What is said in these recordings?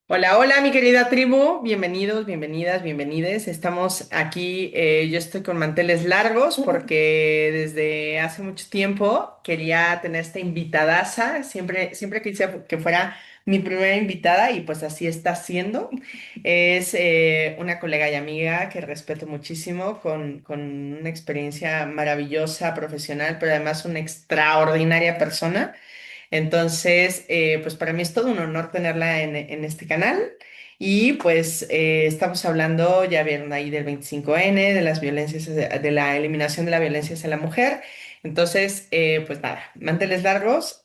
Hola, hola, mi querida tribu. Bienvenidos, bienvenidas, bienvenides. Estamos aquí, yo estoy con manteles largos porque desde hace mucho tiempo quería tener esta invitadaza. Siempre quise que fuera mi primera invitada y pues así está siendo. Es una colega y amiga que respeto muchísimo, con una experiencia maravillosa, profesional, pero además una extraordinaria persona. Entonces, pues para mí es todo un honor tenerla en este canal. Y pues estamos hablando, ya vieron ahí del 25N, de las violencias, de la eliminación de la violencia hacia la mujer. Entonces, pues nada, manteles largos,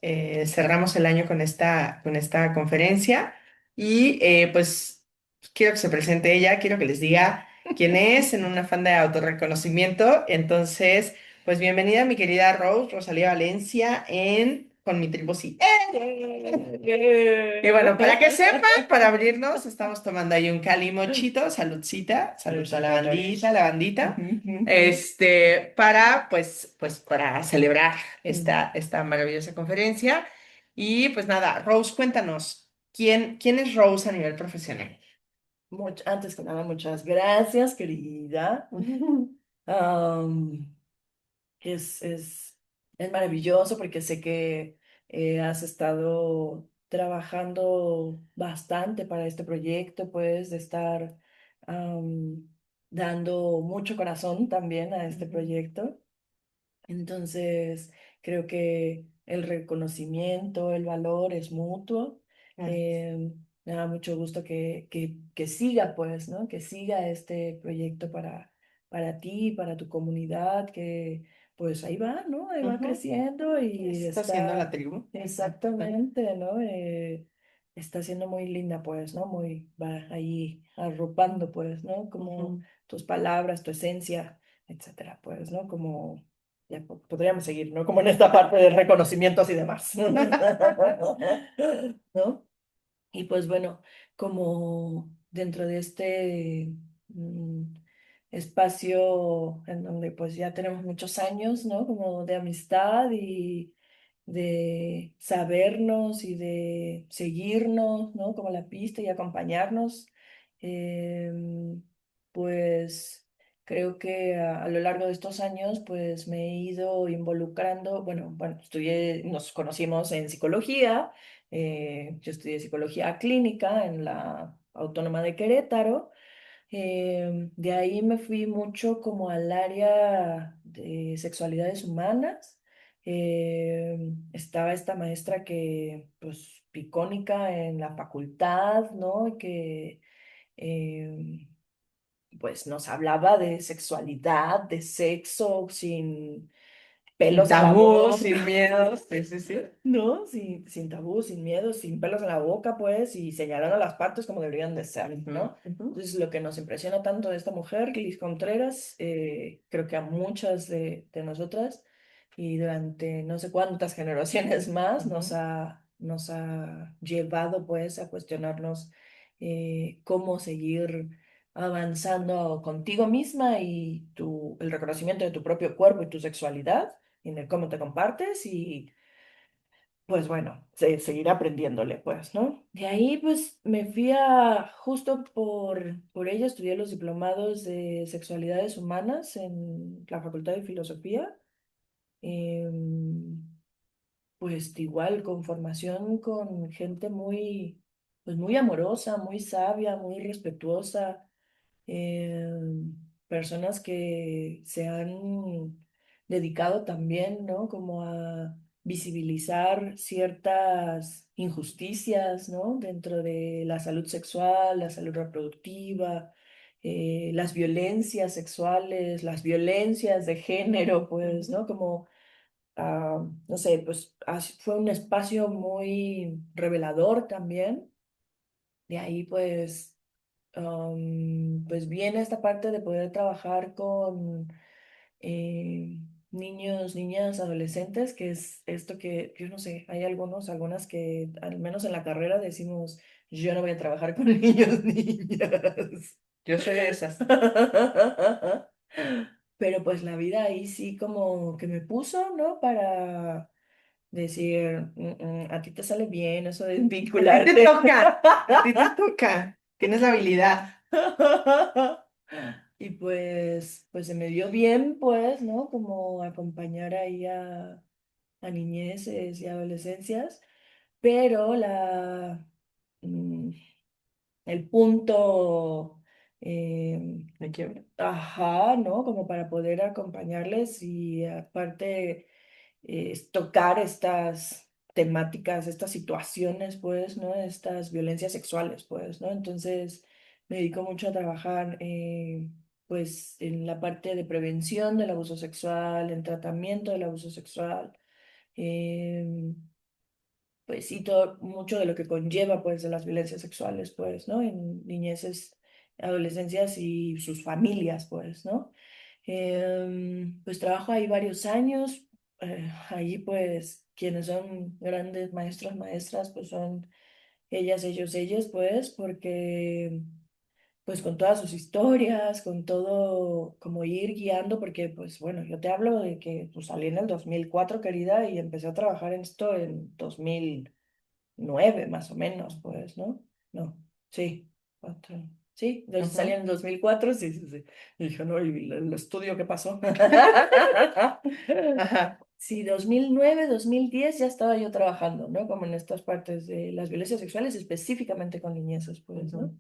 cerramos el año con esta conferencia y pues quiero que se presente ella, quiero que les diga quién es en un afán de autorreconocimiento. Entonces, pues bienvenida mi querida Rose, Rosalía Valencia, con mi tribu sí. Y bueno, para que sepan, para abrirnos, estamos tomando ahí un calimochito, saludcita, salud a la bandita, para celebrar esta maravillosa conferencia. Y pues nada, Rose, cuéntanos, ¿quién es Rose a nivel profesional? Antes que nada, muchas gracias, querida. Am, es, es, es maravilloso porque sé que has estado trabajando bastante para este proyecto, pues de estar am, dando mucho corazón también a este proyecto. Entonces, creo que el reconocimiento, el valor es mutuo. Me da mucho gusto que siga, pues, ¿no? Que siga este proyecto para ti, para tu comunidad, que pues ahí va, ¿no? Ahí va Ujú. creciendo y Está haciendo la está tribu. exactamente, ¿no? Está siendo muy linda, pues, ¿no? Muy, va ahí arropando, pues, ¿no? Como Ujú. tus palabras, tu esencia, etcétera, pues, ¿no? Como ya podríamos seguir, ¿no? Como en esta parte de reconocimientos y demás, ¿no? Y pues bueno, como dentro de este espacio en donde pues ya tenemos muchos años, ¿no? Como de amistad y de sabernos y de seguirnos, ¿no? Como la pista y acompañarnos, pues creo que a lo largo de estos años pues me he ido involucrando, bueno, nos conocimos en psicología. Yo estudié psicología clínica en la Autónoma de Querétaro. De ahí me fui mucho como al área de sexualidades humanas. Estaba esta maestra que, pues, picónica en la facultad, ¿no? Y que, eh, pues, nos hablaba de sexualidad, de sexo, sin Sin pelos en la tabú, sin boca. miedos. Sí, sí, sí. ¿No? Sin tabú, sin miedo, sin pelos en la boca, pues, y señalando las partes como deberían de ser, Ujú, ¿no? ujú. Entonces, lo que nos impresiona tanto de esta mujer, Liz Contreras, creo que a muchas de nosotras, y durante no sé cuántas generaciones más, Ujú. nos ha llevado, pues, a cuestionarnos cómo seguir avanzando contigo misma y el reconocimiento de tu propio cuerpo y tu sexualidad, y en el cómo te compartes y pues bueno, seguir aprendiéndole, pues, ¿no? De ahí, pues, me fui justo por ella, estudié los diplomados de sexualidades humanas en la Facultad de Filosofía. Em, pues igual, con formación con gente pues, muy amorosa, muy sabia, muy respetuosa, eh, personas que se han dedicado también, ¿no? Como a visibilizar ciertas injusticias, ¿no? Dentro de la salud sexual, la salud reproductiva, las violencias sexuales, las violencias de género, pues, ¿no? Como, no sé, pues fue un espacio muy revelador también. De ahí, pues pues viene esta parte de poder trabajar con niños, niñas, adolescentes, que es esto que, yo no sé, hay algunas que al menos en la carrera decimos, yo no voy a trabajar con niños, niñas. Yo soy de esas. Pero pues la vida ahí sí como que me puso, ¿no? Para decir, a ti te sale bien eso de A ti te vincularte. toca, a ti te toca. Tienes la habilidad. Y pues se me dio bien, pues, ¿no? Como acompañar ahí a niñeces y adolescencias, pero mm, el punto, Me quiebro. ajá, ¿no? Como para poder acompañarles y aparte tocar estas temáticas, estas situaciones, pues, ¿no? Estas violencias sexuales, pues, ¿no? Entonces me dedico mucho a trabajar, pues, en la parte de prevención del abuso sexual, en tratamiento del abuso sexual. em, pues sí, todo, mucho de lo que conlleva, pues, de las violencias sexuales, pues, ¿no? En niñeces, adolescencias y sus familias, pues, ¿no? Pues trabajo ahí varios años. Allí, pues, quienes son grandes maestros, maestras, pues son ellas, ellos, ellas, pues, porque, pues, con todas sus historias, con todo, como ir guiando, porque, pues, bueno, yo te hablo de que, pues, salí en el 2004 querida, y empecé a trabajar en esto en 2009 más o menos, pues, ¿no? No, sí, cuatro. Sí, salí Ujú. en el 2004, sí, sí, sí. Y dije, no, ¿y el estudio qué pasó? Ajá. Sí, 2009, 2010 ya estaba yo trabajando, ¿no? Como en estas partes de las violencias sexuales, específicamente con niñezas, pues, ¿no? Ujú,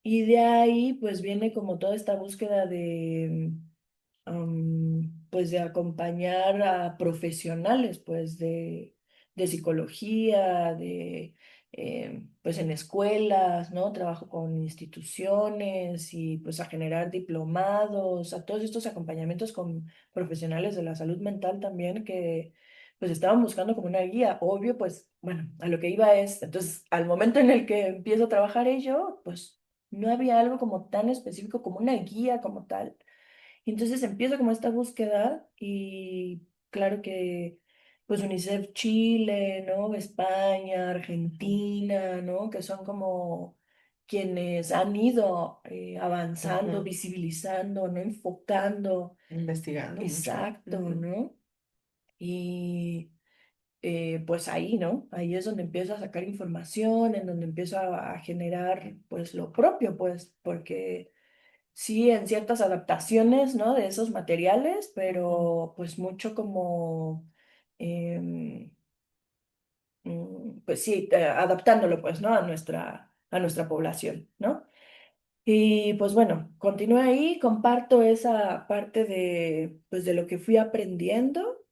Y de ahí, pues viene como toda esta búsqueda de, pues de acompañar a profesionales, pues de psicología, pues en escuelas, ¿no? Trabajo con instituciones y pues a generar diplomados, a todos estos acompañamientos con profesionales de la salud mental también que pues estaban buscando como una guía. Obvio, pues bueno, a lo que iba es, entonces al momento en el que empiezo a trabajar ello, pues no había algo como tan específico como una guía como tal. Y entonces empiezo como esta búsqueda y claro que pues UNICEF Chile, ¿no? España, ujú, Argentina, ¿no? Que son como quienes han ido avanzando, ujú. visibilizando, ¿no? Enfocando. Investigando mucho. Exacto, Ujú, ¿no? Y pues ahí, ¿no? Ahí es donde empiezo a sacar información, en donde empiezo a generar pues lo propio, pues, porque sí, en ciertas adaptaciones, ¿no? De esos materiales, ujú, pero pues mucho como, em, pues sí, adaptándolo pues, ¿no? A nuestra población, ¿no? Y pues bueno, continúo ahí, comparto esa parte de, pues de lo que fui aprendiendo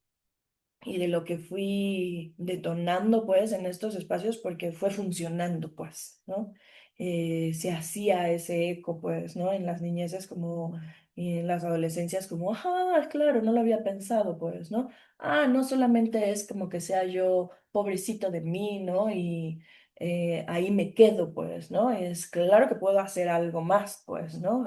y de lo que fui detonando pues en estos espacios porque fue funcionando pues, ¿no? Se hacía ese eco pues, ¿no? En las niñeces como y en las adolescencias como, ah, claro, no lo había pensado pues, ¿no? Ah, no solamente es como que sea yo pobrecito de mí, ¿no? Y ahí me quedo pues, ¿no? Es claro que puedo hacer algo más pues, ujú, ¿no?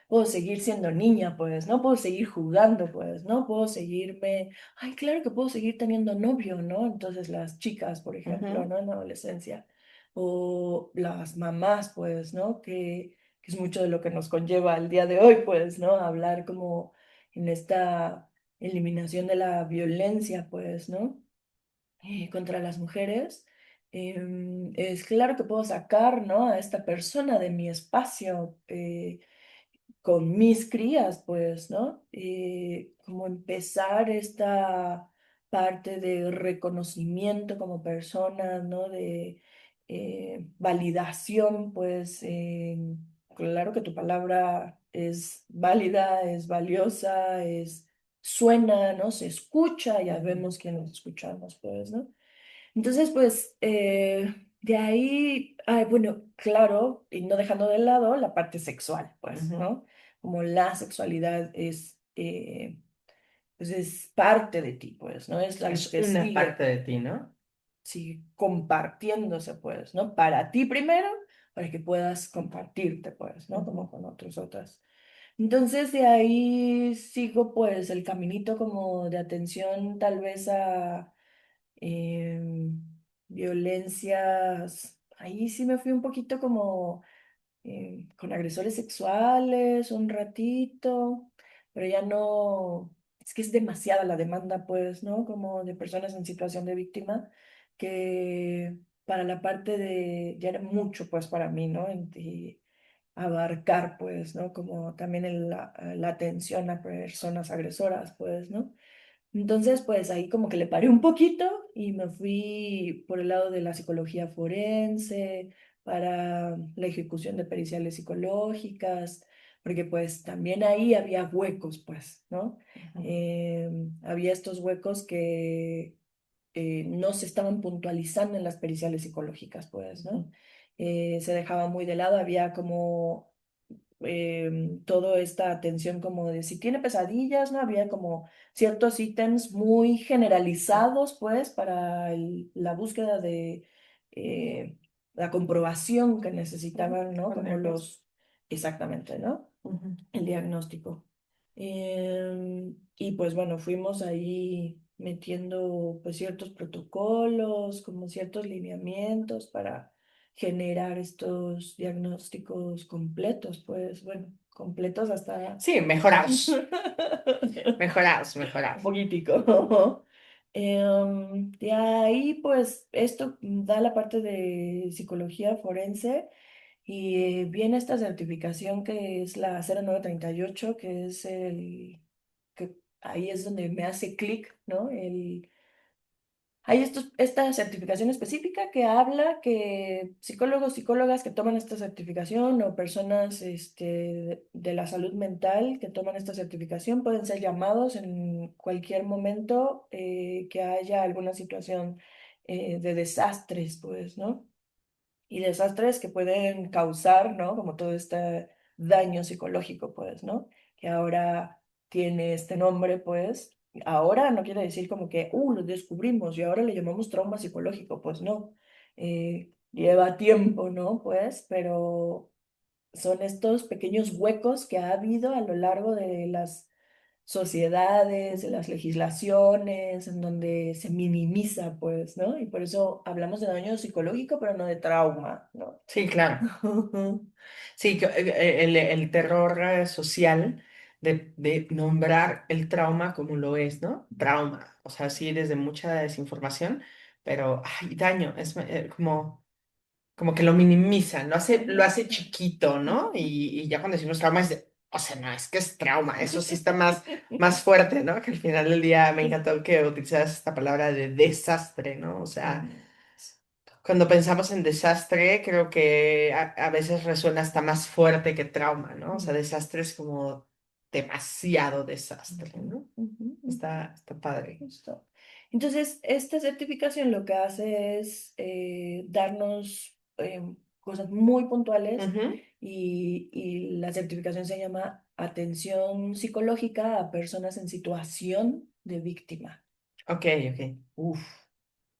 Puedo seguir siendo niña pues, ¿no? Puedo seguir jugando pues, ¿no? Puedo seguirme. Ay, claro que puedo seguir teniendo novio, ¿no? Entonces las chicas, por ejemplo, ujú, ¿no? En la adolescencia. O las mamás, pues, ¿no? Que es mucho de lo que nos conlleva al día de hoy, pues, ¿no? Hablar como en esta eliminación de la violencia, pues, ¿no? Contra las mujeres. Es claro que puedo sacar, ¿no? A esta persona de mi espacio. Con mis crías, pues, ¿no? Como empezar esta parte de reconocimiento como persona, ¿no? De validación, pues, claro que tu palabra es válida, es valiosa, suena, ¿no? Se escucha, ya ujú, vemos quién nos escuchamos, pues, ¿no? Entonces, pues, de ahí, ay, bueno, claro, y no dejando de lado la parte sexual, pues, ujú. ¿no? Como la sexualidad pues es parte de ti, pues, ¿no? Es algo Es que una parte sigue, de ti, ¿no? sigue compartiéndose, pues, ¿no? Para ti primero, para que puedas compartirte, pues, ¿no? Ujú, Como con otras. Entonces, de ahí sigo, pues, el caminito como de atención tal vez a em, violencias. Ahí sí me fui un poquito como con agresores sexuales un ratito, pero ya no. es que es demasiada la demanda, pues, ¿no? Como de personas en situación de víctima, que para la parte de, ya era mucho, pues, para mí, ¿no? Y abarcar, pues, ¿no? Como también la atención a personas agresoras, pues, ¿no? Entonces, pues ahí como que le paré un poquito y me fui por el lado de la psicología forense, para la ejecución de periciales psicológicas, porque pues también ahí había huecos, pues, ¿no? Ujú. Había estos huecos que no se estaban puntualizando en las periciales psicológicas, pues, ¿no? Se dejaba muy de lado, había como toda esta atención como de si tiene pesadillas, ¿no? Había como ciertos ítems muy generalizados, pues, para la búsqueda de la comprobación que Ujú. necesitaban, ¿no? Con Como diagnóstico. exactamente, ¿no? Ujú. El diagnóstico. Y pues bueno, fuimos ahí metiendo pues ciertos protocolos, como ciertos lineamientos para generar estos diagnósticos completos, pues bueno, completos hasta Sí, mejorados, mejorados, un mejorados. poquitico. De ahí pues esto da la parte de psicología forense y viene esta certificación que es la 0938 que es que ahí es donde me hace clic, ¿no? Hay esta certificación específica que habla que psicólogos, psicólogas que toman esta certificación o personas de la salud mental que toman esta certificación pueden ser llamados en cualquier momento que haya alguna situación de desastres, pues, ¿no? Y desastres que pueden causar, ¿no? Como todo este daño psicológico, pues, ¿no? Que ahora tiene este nombre, pues. Ahora no quiere decir como que, lo descubrimos y ahora le llamamos trauma psicológico, pues no. Lleva tiempo, ¿no? Pues, pero son estos pequeños huecos que ha habido a lo largo de las sociedades, de las legislaciones, en donde se minimiza, pues, ¿no? Y por eso hablamos de daño psicológico, pero no de trauma, ¿no? Sí, claro. Sí, el terror social de nombrar el trauma como lo es, ¿no? Trauma. O sea, sí, desde mucha desinformación, pero ay, daño, es como que lo minimizan, lo hace chiquito, ¿no? Y ya cuando decimos trauma es o sea, no, es que es trauma, eso sí está más fuerte, ¿no? Que al final del día me encantó que utilizaras esta palabra de desastre, ¿no? O sea, cuando pensamos en desastre, creo que a veces resuena hasta más fuerte que trauma, ¿no? O sea, desastre es como demasiado desastre, ¿no? Está padre. Justo. Entonces, esta certificación lo que hace es darnos cosas muy puntuales Ujú. y la certificación se llama Atención Psicológica a Personas en Situación de Víctima. Ok, ok. Uf.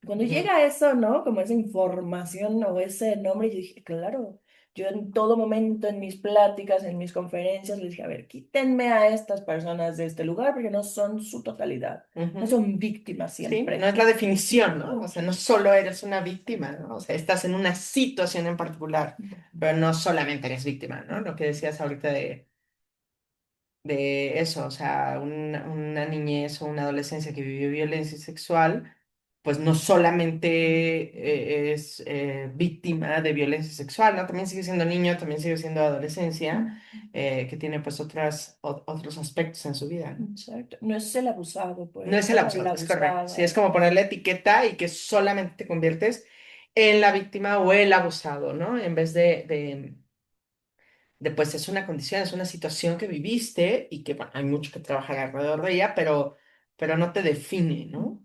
Cuando Ujú. llega eso, ¿no? Como esa información o ese nombre, yo dije, claro, yo en todo momento, en mis pláticas, en mis conferencias, les dije, a ver, quítenme a estas personas de este lugar porque no son su totalidad, no Ujú. son víctimas Sí, no siempre. es la definición, ¿no? O sea, no solo eres una víctima, ¿no? O sea, estás en una situación en particular, pero no solamente eres víctima, ¿no? Lo que decías ahorita de eso, o sea, una niñez o una adolescencia que vivió violencia sexual, pues no solamente es víctima de violencia sexual, ¿no? También sigue siendo niño, también sigue siendo adolescencia, que tiene pues otros aspectos en su vida, ¿no? Exacto. No es el abusado, No pues, es el ¿no? La abusado, es correcto. Sí, es abusada. como ponerle etiqueta y que solamente te conviertes en la víctima o el abusado, ¿no? En vez de pues es una condición, es una situación que viviste y que, bueno, hay mucho que trabajar alrededor de ella, pero no te define, ¿no?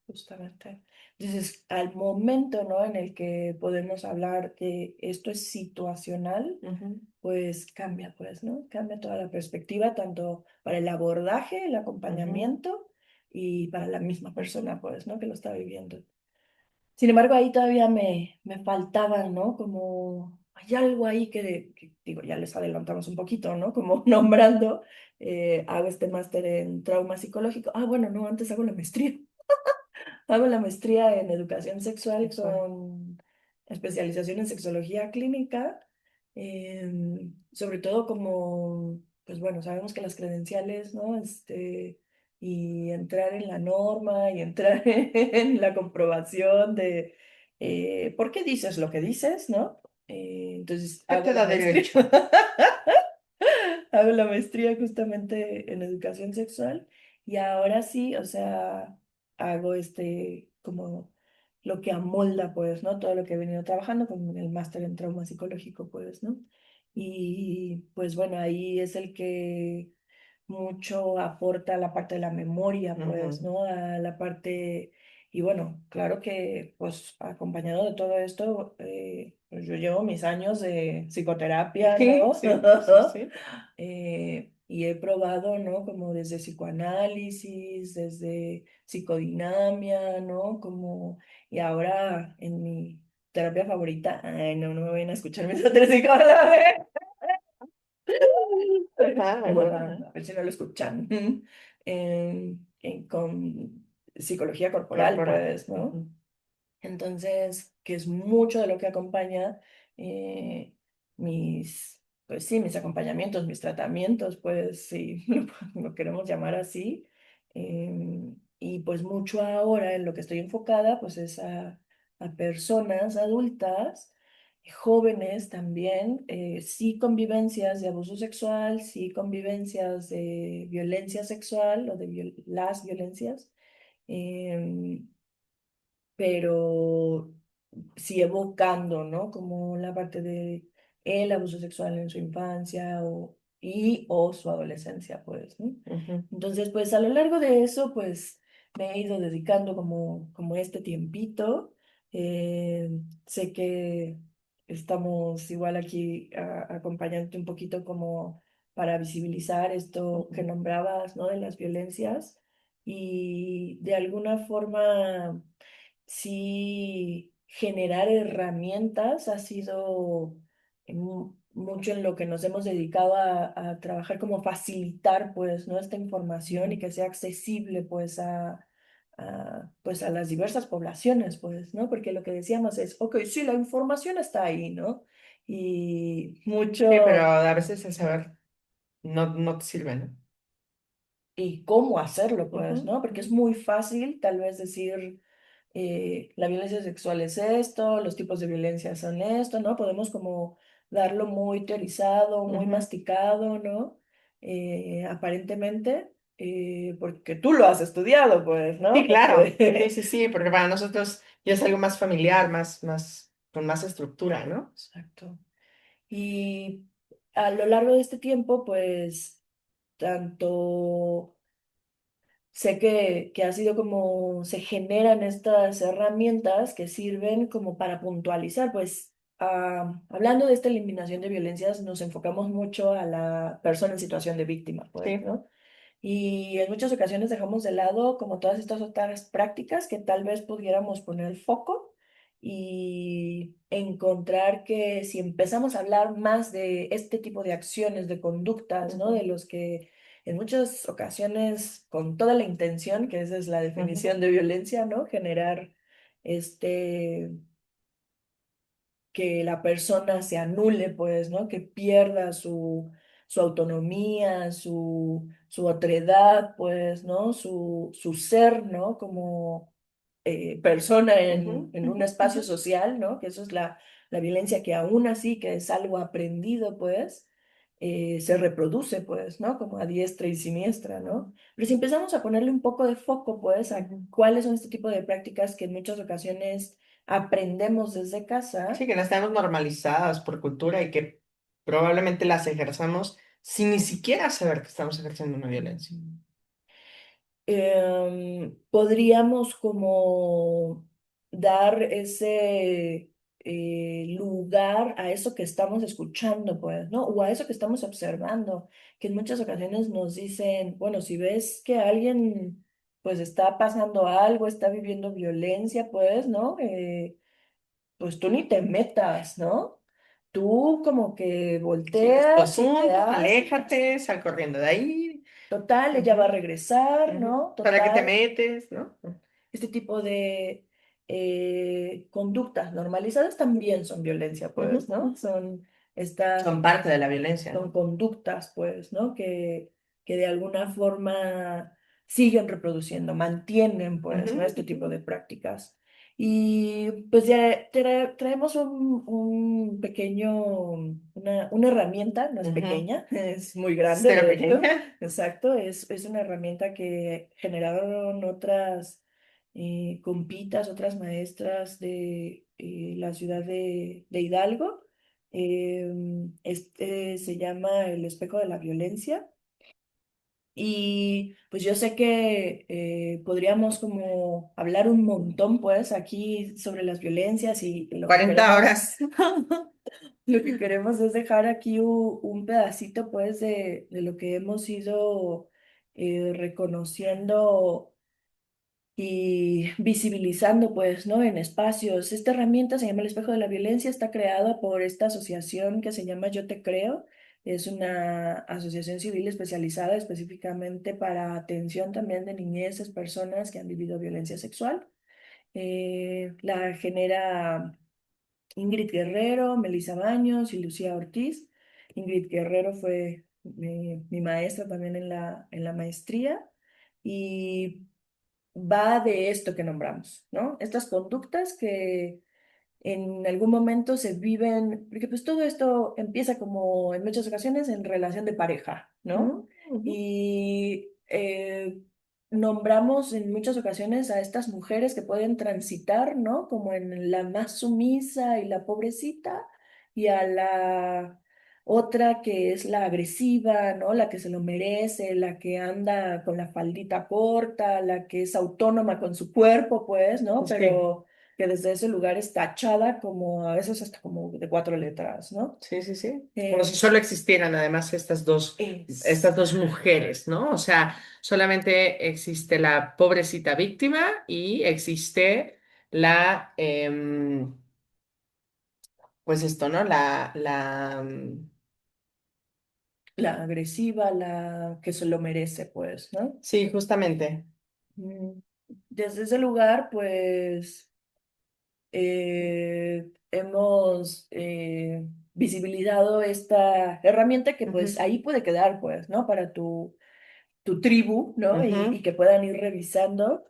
Justamente. Entonces, al momento, ¿no? En el que podemos hablar que esto es situacional, Ujú, pues cambia, pues, ¿no? Cambia toda la perspectiva, tanto para el abordaje, el ujú. acompañamiento y para la misma persona, pues, ¿no? Que lo está viviendo. Sin embargo, ahí todavía me faltaba, ¿no? Como hay algo ahí digo, ya les adelantamos un poquito, ¿no? Como nombrando, hago este máster en trauma psicológico. Bueno, no, antes hago la maestría. Hago la maestría en educación sexual Sexual. con especialización en sexología clínica, sobre todo como, pues bueno, sabemos que las credenciales, ¿no? y entrar en la norma y entrar en la comprobación de por qué dices lo que dices, ¿no? Entonces ¿Qué hago te la da maestría. derecho? Hago la maestría justamente en educación sexual y ahora sí, o sea, hago como lo que amolda, pues, ¿no? Todo lo que he venido trabajando con el máster en trauma psicológico, pues, ¿no? Y pues bueno, ahí es el que mucho aporta a la parte de la memoria, pues, Ujú. ¿no? A la parte, y bueno, claro que pues acompañado de todo esto, pues yo llevo mis años de psicoterapia, Sí, ¿no? sí, sí, sí. Y he probado, ¿no? Como desde psicoanálisis, desde psicodinamia, ¿no? Como, y ahora en mi terapia favorita, ay, no, no me vayan a escuchar mis otros psicólogos. Ajá, ajá, ajá. A ver si no lo escuchan. Con psicología corporal, Corporal. pues, ¿no? Ujú, Entonces, que es mucho de lo que acompaña pues sí, mis acompañamientos, mis tratamientos, pues sí, lo queremos llamar así. Y pues mucho ahora en lo que estoy enfocada, pues es a personas adultas, jóvenes también, sí convivencias de abuso sexual, sí convivencias de violencia sexual o de las violencias. em, pero sí evocando, ¿no? Como la parte de el abuso sexual en su infancia o su adolescencia, pues, ¿no? ujú. Entonces, pues a lo largo de eso, pues me he ido dedicando como este tiempito. Eh, Sé que estamos igual aquí acompañándote un poquito como para visibilizar esto que nombrabas, ¿no? De las violencias y de alguna forma sí generar herramientas ha sido mucho en lo que nos hemos dedicado a trabajar, como facilitar pues ¿no? esta información y que sea accesible pues pues a las diversas poblaciones pues, ¿no? Porque lo que decíamos es, ok, sí, la información está ahí, ¿no? Y Sí, pero mucho, a veces el saber no te sirve, ¿no? y cómo hacerlo Ujú, pues, ¿no? Porque ujú, es muy fácil tal vez decir la violencia sexual es esto, los tipos de violencia son esto, ¿no? Podemos como darlo muy teorizado, muy ujú. masticado, ¿no? Aparentemente, porque tú lo has estudiado, pues, Sí, ¿no? claro. Sí, Porque... sí, sí, porque para nosotros ya es algo más familiar, con más estructura, ¿no? Exacto. Y a lo largo de este tiempo, pues, tanto sé que ha sido como se generan estas herramientas que sirven como para puntualizar, pues hablando de esta eliminación de violencias, nos enfocamos mucho a la persona en situación de víctima, pues, Sí. ¿no? Y en muchas ocasiones dejamos de lado como todas estas otras prácticas que tal vez pudiéramos poner el foco y encontrar que si empezamos a hablar más de este tipo de acciones, de conductas, ¿no? Ujú, De los que en muchas ocasiones, con toda la intención, que esa es la ujú, definición de violencia, ¿no? Generar este que la persona se anule, pues, ¿no? Que pierda su autonomía, su otredad, pues, ¿no? Su ser, ¿no? Como persona ujú, en un ujú, espacio ujú. social, ¿no? Que eso es la violencia que aún así, que es algo aprendido, pues, se reproduce, pues, ¿no? Como a diestra y siniestra, ¿no? Pero si empezamos a ponerle un poco de foco, pues, a Ujú. cuáles son este tipo de prácticas que en muchas ocasiones aprendemos desde Sí, casa. que las tenemos normalizadas por cultura y que probablemente las ejerzamos sin ni siquiera saber que estamos ejerciendo una violencia. Ujú. Podríamos como dar ese lugar a eso que estamos escuchando, pues, ¿no? O a eso que estamos observando, que en muchas ocasiones nos dicen, bueno, si ves que alguien, pues, está pasando algo, está viviendo violencia, pues, ¿no? Pues tú ni te metas, ¿no? Tú como que Sí, es tu volteas y te asunto, das, aléjate, sal corriendo de ahí. total, ella va a Ujú, regresar, ujú. ¿no? ¿Para qué te Total. metes, no? Este tipo de conductas normalizadas también son violencia, pues, Ujú, ¿no? ujú. Son estas, Son parte de la violencia, son ¿no? conductas, pues, ¿no? Que de alguna forma siguen reproduciendo, mantienen pues, ¿no? Este tipo Ujú. de prácticas. Y pues ya traemos un pequeño, una herramienta, no es Ujú. pequeña, es muy grande, Cero de hecho, pequeña. exacto, es una herramienta que generaron otras compitas, otras maestras de la ciudad de Hidalgo. Este se llama el espejo de la violencia. Y pues yo sé que podríamos como hablar un montón pues aquí sobre las violencias y lo que 40 queremos, horas. lo que queremos es dejar aquí un pedacito pues de lo que hemos ido reconociendo y visibilizando, pues, ¿no? En espacios. Esta herramienta se llama el espejo de la violencia, está creada por esta asociación que se llama Yo Te Creo. Es una asociación civil especializada específicamente para atención también de niñeces, personas que han vivido violencia sexual. La genera Ingrid Guerrero, Melissa Baños y Lucía Ortiz. Ingrid Guerrero fue mi maestra también en la maestría. Y va de esto que nombramos, ¿no? Estas conductas que en algún momento se viven, porque pues todo esto empieza como en muchas ocasiones en relación de pareja, ¿no? Ujú, ujú. Y nombramos en muchas ocasiones a estas mujeres que pueden transitar, ¿no? Como en la más sumisa y la pobrecita, y a la otra que es la agresiva, ¿no? La que se lo merece, la que anda con la faldita corta, la que es autónoma con su cuerpo, pues, ¿no? Sí, Pero que desde ese lugar es tachada como a veces hasta como de cuatro letras, ¿no? sí, sí, sí. Como si Eh, solo existieran además estas dos mujeres, ¿no? O sea, solamente existe la pobrecita víctima y existe la, pues esto, ¿no? la agresiva, la que se lo merece, pues, ¿no? Sí, justamente. Mm, Desde ese lugar, pues, hemos visibilizado esta herramienta que, pues, Ujú, ahí puede quedar, pues, ¿no? Para tu tribu, ¿no? Y ujú, que puedan ir revisando.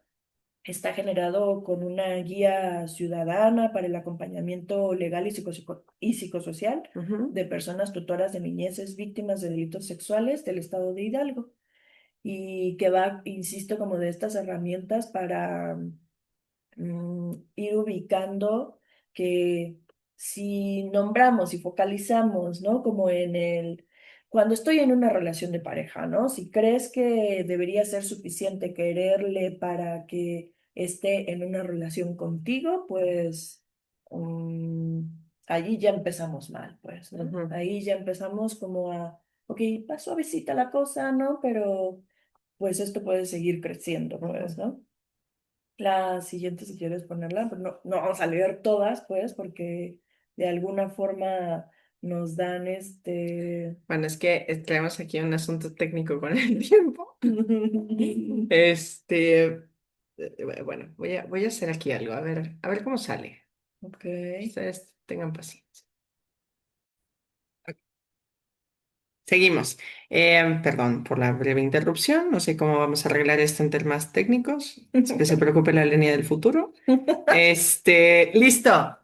Está generado con una guía ciudadana para el acompañamiento legal y psicosocial ujú. de personas tutoras de niñeces víctimas de delitos sexuales del estado de Hidalgo y que va, insisto, como de estas herramientas para ir ubicando que si nombramos y focalizamos, ¿no? Como en cuando estoy en una relación de pareja, ¿no? Si crees que debería ser suficiente quererle para que esté en una relación contigo, pues mm, allí ya empezamos mal, pues, ¿no? Ujú, Ahí ya empezamos como ok, va suavecita la cosa, ¿no? Pero pues esto puede seguir creciendo, pues, ujú. ¿no? La siguiente, si quieres ponerla, pero no vamos a leer todas, pues, porque de alguna forma nos dan Bueno, es que tenemos aquí un asunto técnico con el tiempo. Bueno, voy a hacer aquí algo, a ver cómo sale. Ok. Ustedes tengan paciencia. Ok, seguimos. Perdón por la breve interrupción. No sé cómo vamos a arreglar esto en temas técnicos. Que se preocupe la línea del futuro. Listo.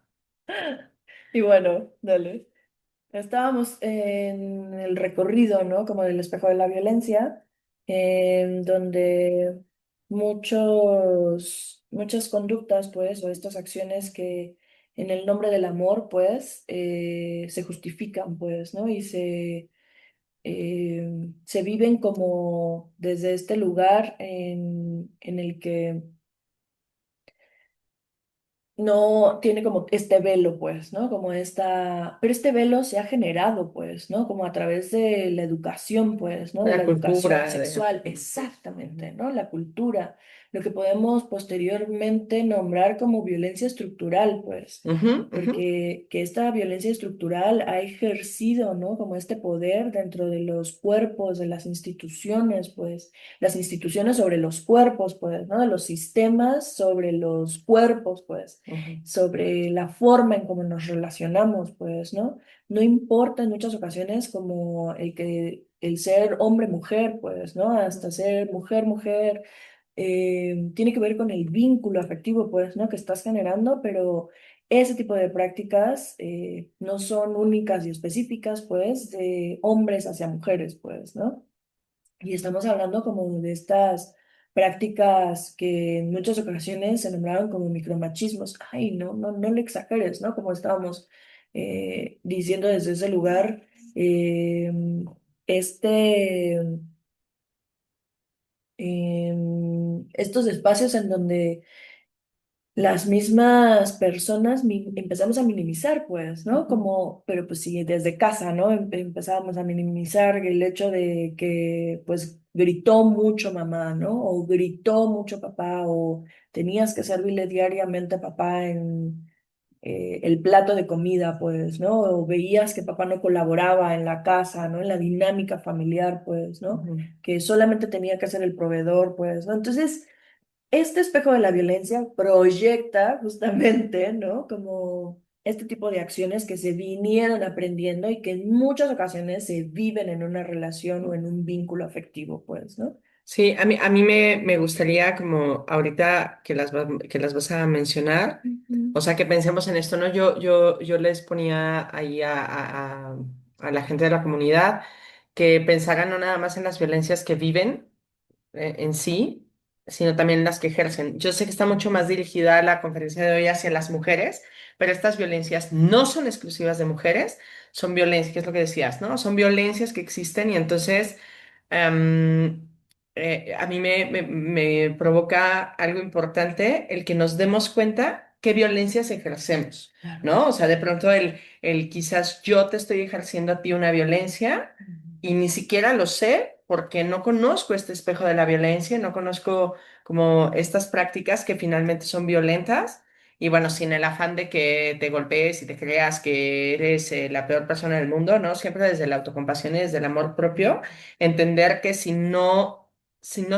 Y bueno, dale. Estábamos en el recorrido, ¿no? Como del espejo de la violencia, en donde muchas conductas, pues, o estas acciones que en el nombre del amor, pues, se justifican, pues, ¿no? Y se viven como desde este lugar en el que no tiene como este velo, pues, ¿no? Como pero este velo se ha generado, pues, ¿no? Como a través de la educación, pues, ¿no? De La la educación cultura de... sexual, exactamente, ¿no? La cultura, lo que podemos posteriormente nombrar como violencia estructural, pues, Ujú, ujú, porque que esta violencia estructural ha ejercido, ¿no? Como este poder dentro de los cuerpos, de las instituciones, pues las instituciones sobre los cuerpos, pues, ¿no? De los sistemas sobre los cuerpos, pues, ujú, sobre la forma en cómo nos relacionamos, pues, ¿no? No importa en muchas ocasiones como el que el ser hombre-mujer, pues, ¿no? Hasta ser mujer-mujer, tiene que ver con el vínculo afectivo, pues, ¿no? Que estás generando, pero ese tipo de prácticas no son únicas y específicas, pues, de hombres hacia mujeres, pues, ¿no? Y estamos hablando como de estas prácticas que en muchas ocasiones se nombraron como micromachismos. Ay, no, no, no le exageres, ¿no? Como estábamos diciendo desde ese lugar, eh, este, estos espacios en donde las mismas personas empezamos a minimizar, pues, ¿no? Ujú, Como, pero pues sí, desde casa, ¿no? Empezábamos a minimizar el hecho de que, pues, gritó mucho mamá, ¿no? O gritó mucho papá, o tenías que servirle diariamente a papá en el plato de comida, pues, ¿no? O veías que papá no colaboraba en la casa, ¿no? En la dinámica familiar, pues, ¿no? ujú. Que solamente tenía que ser el proveedor, pues, ¿no? Entonces este espejo de la violencia proyecta justamente, ¿no? Como este tipo de acciones que se vinieron aprendiendo y que en muchas ocasiones se viven en una relación o en un vínculo afectivo, pues, ¿no? Sí, a mí me gustaría como ahorita que que las vas a mencionar, Ujú. o sea, que pensemos en esto, ¿no? Yo les ponía ahí a la gente de la comunidad que pensaran no nada más en las violencias que viven, en sí, sino también las que ejercen. Yo sé que está mucho más dirigida la conferencia de hoy hacia las mujeres, pero estas violencias no son exclusivas de mujeres, son violencias, que es lo que decías, ¿no? Son violencias que existen y entonces em, a mí me provoca algo importante el que nos demos cuenta qué violencias ejercemos, Claro. ¿no? O sea, de pronto el quizás yo te estoy ejerciendo a ti una violencia y ni siquiera lo sé porque no conozco este espejo de la violencia, no conozco como estas prácticas que finalmente son violentas y bueno, sin el afán de que te golpees y te creas que eres la peor persona del mundo, ¿no? Siempre desde la autocompasión y desde el amor propio, entender que si no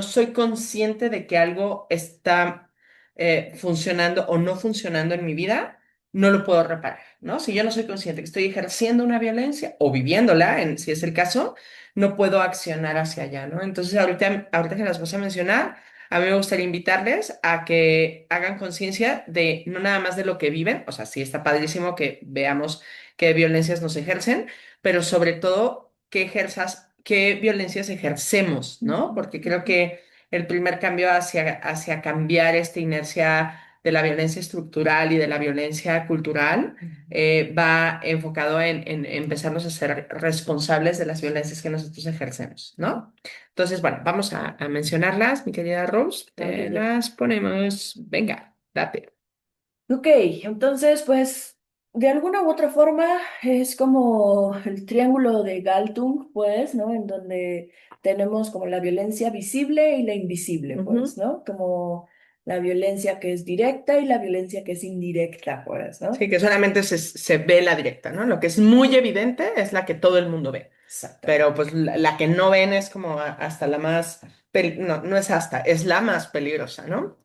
soy consciente de que algo está funcionando o no funcionando en mi vida, no lo puedo reparar, ¿no? Si yo no soy consciente que estoy ejerciendo una violencia o viviéndola, si es el caso, no puedo accionar hacia allá, ¿no? Entonces, ahorita que las vas a mencionar, a mí me gustaría invitarles a que hagan conciencia de no nada más de lo que viven, o sea, sí está padrísimo que veamos qué violencias nos ejercen, pero sobre todo qué violencias ejercemos, ¿no? Porque creo que el primer cambio hacia cambiar esta inercia de la violencia estructural y de la violencia cultural va enfocado en empezarnos a ser responsables de las violencias que nosotros ejercemos, ¿no? Entonces, bueno, vamos a mencionarlas, mi querida Rose. Ok, Te las ponemos. Venga, date. ok, entonces, pues, de alguna u otra forma es como el triángulo de Galtung, pues, ¿no? En donde tenemos como la violencia visible y la invisible, pues, Ujú. ¿no? Como la violencia que es directa y la violencia que es indirecta, pues, Sí, ¿no? que solamente se ve la directa, ¿no? Lo que es muy evidente es la que todo el mundo ve. Pero Exactamente. pues la que no ven es como hasta la más, no, no es hasta, es la más peligrosa, ¿no?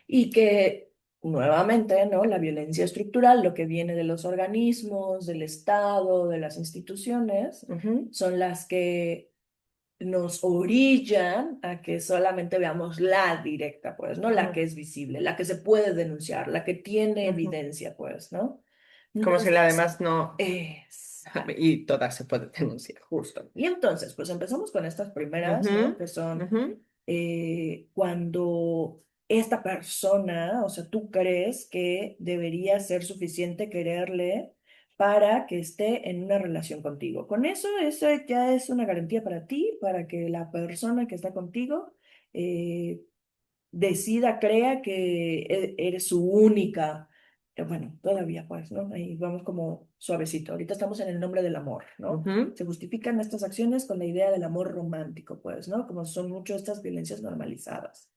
Y que, nuevamente, ¿no? La violencia estructural, lo que viene de los organismos, del Estado, de las instituciones, Ujú, son las que nos orillan a que solamente veamos la directa, pues, ¿no? La ujú, que es visible, la que se puede denunciar, la que tiene ujú. evidencia, pues, ¿no? Como si la Entonces, demás no, exacto. y todas se pueden denunciar, justo. Y entonces, pues empezamos con estas primeras, ¿no? Ujú, Que son ujú, cuando esta persona, o sea, tú crees que debería ser suficiente quererle para que esté en una relación contigo. Con eso ya es una garantía para ti, para que la persona que está contigo eh, decida, crea que eres su única. Bueno, todavía pues, ¿no? Ahí vamos como suavecito. Ahorita estamos en el nombre del amor, ¿no? ujú, Se justifican estas acciones con la idea del amor romántico, pues, ¿no? Como son mucho estas violencias normalizadas.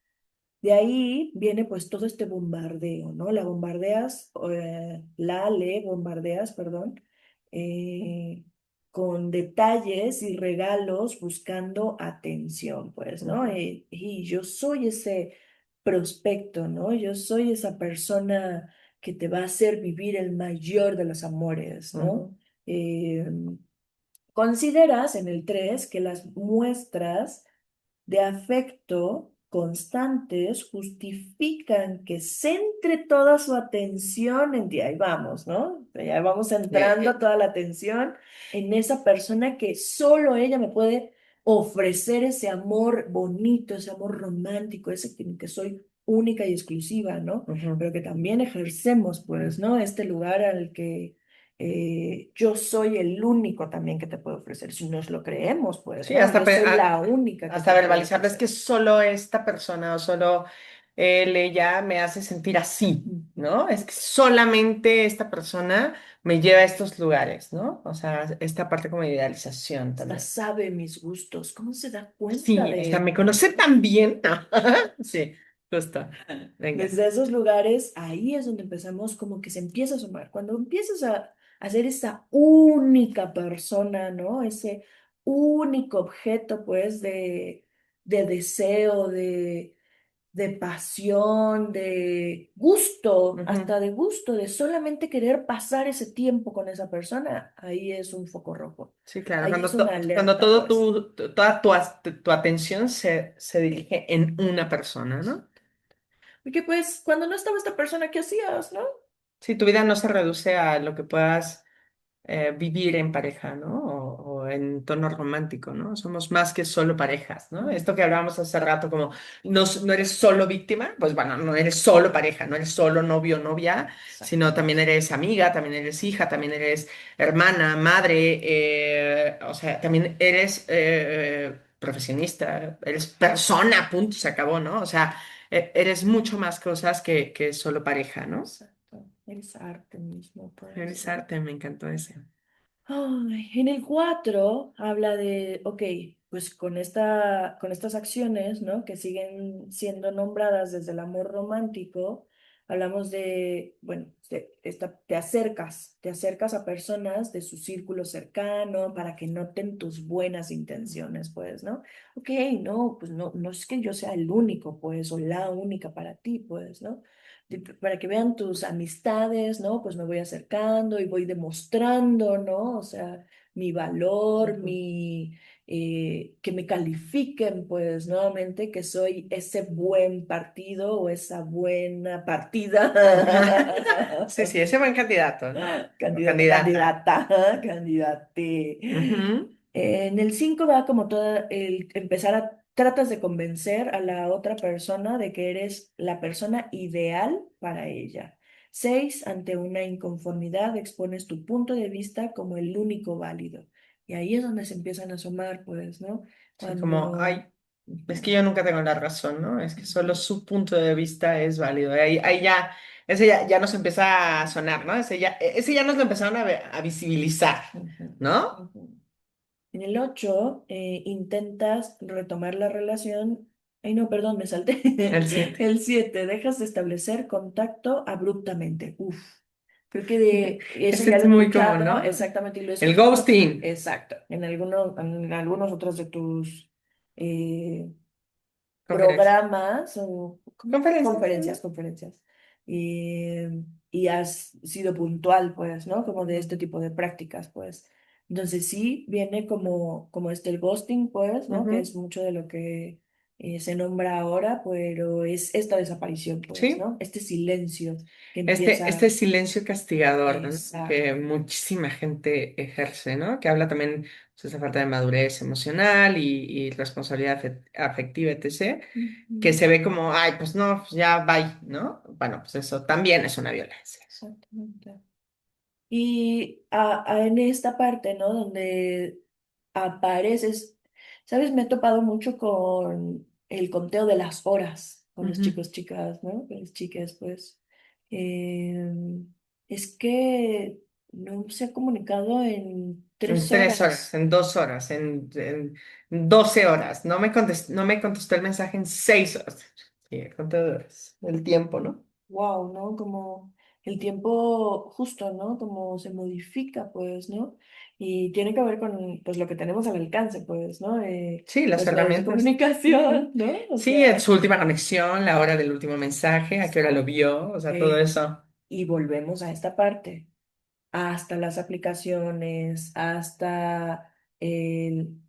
De ahí viene pues todo este bombardeo, ¿no? Le bombardeas, perdón, eh, con detalles y regalos buscando atención, pues, ¿no? ujú, Y yo soy ese prospecto, ¿no? Yo soy esa persona que te va a hacer vivir el mayor de los amores, ¿no? ujú. Eh, Consideras en el 3 que las muestras de afecto constantes justifican que centre toda su atención en ti. Ahí vamos, ¿no? Ya vamos centrando Eh, toda la atención en esa persona que solo ella me puede ofrecer ese amor bonito, ese amor romántico, ese que soy única y exclusiva, ¿no? ujú. Pero que también ejercemos, pues, ¿no? Este lugar al que yo soy el único también que te puedo ofrecer. Si nos lo creemos, pues, Sí, ¿no? Yo soy la única que hasta te puedo verbalizar, es que ofrecer. solo esta persona o solo él, ella me hace sentir así, ¿no? Es que solamente esta persona me lleva a estos lugares, ¿no? O sea, esta parte como de idealización Hasta también. sabe mis gustos. ¿Cómo se da cuenta Sí, o de sea, me esto? conoce tan bien. Sí, justo. Venga. Desde esos lugares, ahí es donde empezamos como que se empieza a sumar. Cuando empiezas a ser esa única persona, ¿no? Ese único objeto, pues, de deseo, de pasión, de gusto, Ujú. hasta de gusto, de solamente querer pasar ese tiempo con esa persona, ahí es un foco rojo. Sí, claro, Ahí es una cuando alerta, todo pues. toda tu atención se dirige en una persona, ¿no? Porque pues cuando no estaba esta persona, ¿qué hacías, no? Sí, tu vida no se reduce a lo que puedas vivir en pareja, ¿no? O en tono romántico, ¿no? Somos más que solo parejas, ¿no? Mm, Esto que hablábamos hace rato, como no, no eres solo víctima, pues bueno, no eres solo pareja, no eres solo novio o novia, sino también exactamente. eres amiga, también eres hija, también eres hermana, madre, o sea, también eres profesionista, eres persona, punto, se acabó, ¿no? O sea, eres mucho más cosas que solo pareja, ¿no? Exacto. Eres arte mismo, pues, Eres ¿no? arte, me encantó ese. Ay, en el 4 habla de, ok, pues con estas acciones, ¿no? Que siguen siendo nombradas desde el amor romántico, hablamos de, bueno, te acercas a personas de su círculo cercano para que noten tus buenas intenciones, pues, ¿no? Ok, no, pues no, no es que yo sea el único, pues, o la única para ti, pues, ¿no? Para que vean tus amistades, ¿no? Pues me voy acercando y voy demostrando, ¿no? O sea, mi valor, Ujú. que me califiquen, pues nuevamente que soy ese buen partido o esa buena partida. Sí, sí, ese buen candidato, ¿no? O Candidato, candidata. candidata, candidate. Ujú. En el 5 va como todo el empezar tratas de convencer a la otra persona de que eres la persona ideal para ella. 6 ante una inconformidad, expones tu punto de vista como el único válido. Y ahí es donde se empiezan a asomar, pues, ¿no? Sí, como, Cuando... ay, es que Ujú, yo nunca tengo la razón, ¿no? Es que solo ujú, su punto de vista es válido. Ahí ya, ese ya nos empieza a sonar, ¿no? Ese ya nos lo empezaron a visibilizar, ujú, ¿no? ujú. En el 8 intentas retomar la relación. Ay, no, perdón, me salté. El 7. El 7 dejas de establecer contacto abruptamente. Uf, creo que de eso Ese ya es lo he muy común, escuchado ¿no? exactamente y lo he El escuchado. ghosting. Exacto. En algunos otros de tus eh, Conferencia. programas o Conferencias. conferencias. Y has sido puntual, pues, ¿no? Como de Ujú. este tipo de prácticas, pues. Entonces sí, viene como el ghosting, pues, ¿no? Que Ujú. es mucho de lo que se nombra ahora, pero es esta desaparición, pues, Sí. ¿no? Este silencio que Este empieza. silencio castigador, ¿no? Que Exacto. muchísima gente ejerce, ¿no? Que habla también de esa falta de madurez emocional y responsabilidad afectiva, etc. Que Ujú. se ve como, ay, pues no, pues ya bye, ¿no? Bueno, pues eso también es una violencia. Exactamente. Y en esta parte, ¿no? Donde apareces, ¿sabes? Me he topado mucho con el conteo de las horas con los Ujú. chicos, chicas, ¿no? Con las chicas, pues. Eh, es que no se ha comunicado en En tres 3 horas, horas. en 2 horas, en 12 horas. No me contestó el mensaje en 6 horas. Sí, contadores. El tiempo, ¿no? Wow, ¿no? Como el tiempo justo, ¿no? Como se modifica, pues, ¿no? Y tiene que ver con, pues, lo que tenemos al alcance, pues, ¿no? Sí, las Los medios de herramientas. comunicación, Ujú. ¿no? O Sí, sea, su última conexión, la hora del último mensaje, a qué hora lo exacto. vio, o sea, todo Ey, eso. y volvemos a esta parte, hasta las aplicaciones, hasta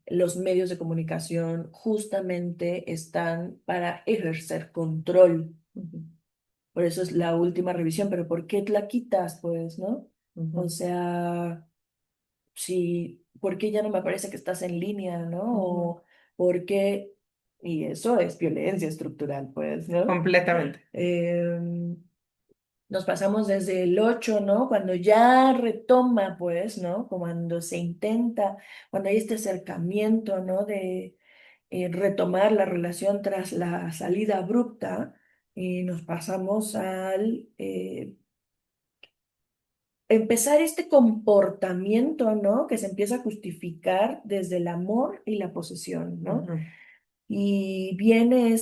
los medios de comunicación justamente están para ejercer control. Ujú, Por eso es la última revisión, pero ¿por qué la quitas? Pues, ¿no? O ujú, sea, si, ¿por qué ya no me parece que estás en línea, ¿no? ujú. O ¿por qué? Y eso es violencia estructural, pues, ¿no? Completamente. Em, Nos pasamos desde el 8, ¿no? Cuando ya retoma, pues, ¿no? Cuando se intenta, cuando hay este acercamiento, ¿no? De retomar la relación tras la salida abrupta, y nos pasamos al empezar este comportamiento, ¿no? Que se empieza a justificar desde el amor y la posesión, ¿no? Ujú, Y viene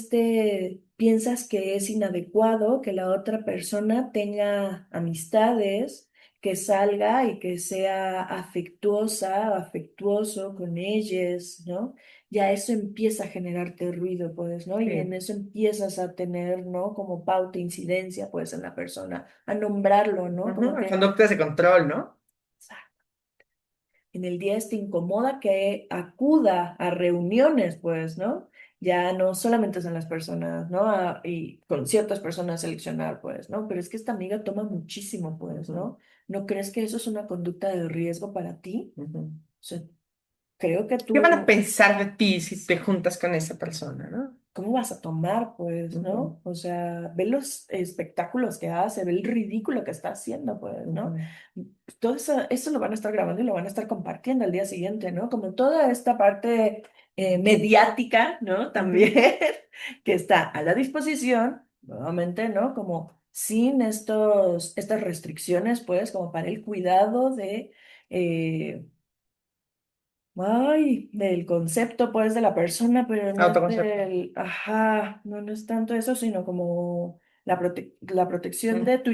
piensas que es inadecuado que la otra persona tenga amistades, que salga y que sea afectuosa, afectuoso con ellas, ¿no? Ya eso empieza a generarte ruido, pues, ¿no? Y en sí. eso empiezas a tener, ¿no? Como pauta, incidencia, pues, en la persona, a nombrarlo, ¿no? Como Ujú, que conductas de control, ¿no? en el día te incomoda que acuda a reuniones, pues, ¿no? Ya no solamente son las personas, ¿no? Y con ciertas personas seleccionar, pues, ¿no? Pero es que esta amiga toma muchísimo, pues, Ujú, ¿no? ¿No crees que eso es una conducta de riesgo para ti? ujú. O sea, creo que ¿Qué van a tú pensar de ti si te juntas con esa persona, no? ¿cómo vas a tomar, pues, Ujú, no? O sea, ve los espectáculos que hace, ve el ridículo que está haciendo, pues, ¿no? ujú, Todo eso lo van a estar grabando y lo van a estar compartiendo al día siguiente, ¿no? Como toda esta parte mediática, ¿no? También, ujú, que está a la disposición, nuevamente, ¿no? Como sin estas restricciones, pues, como para el cuidado de... eh, Ay, del concepto pues de la persona, pero no es autoconcepto. ajá, no, no es tanto eso, sino como la protección Mm, de tu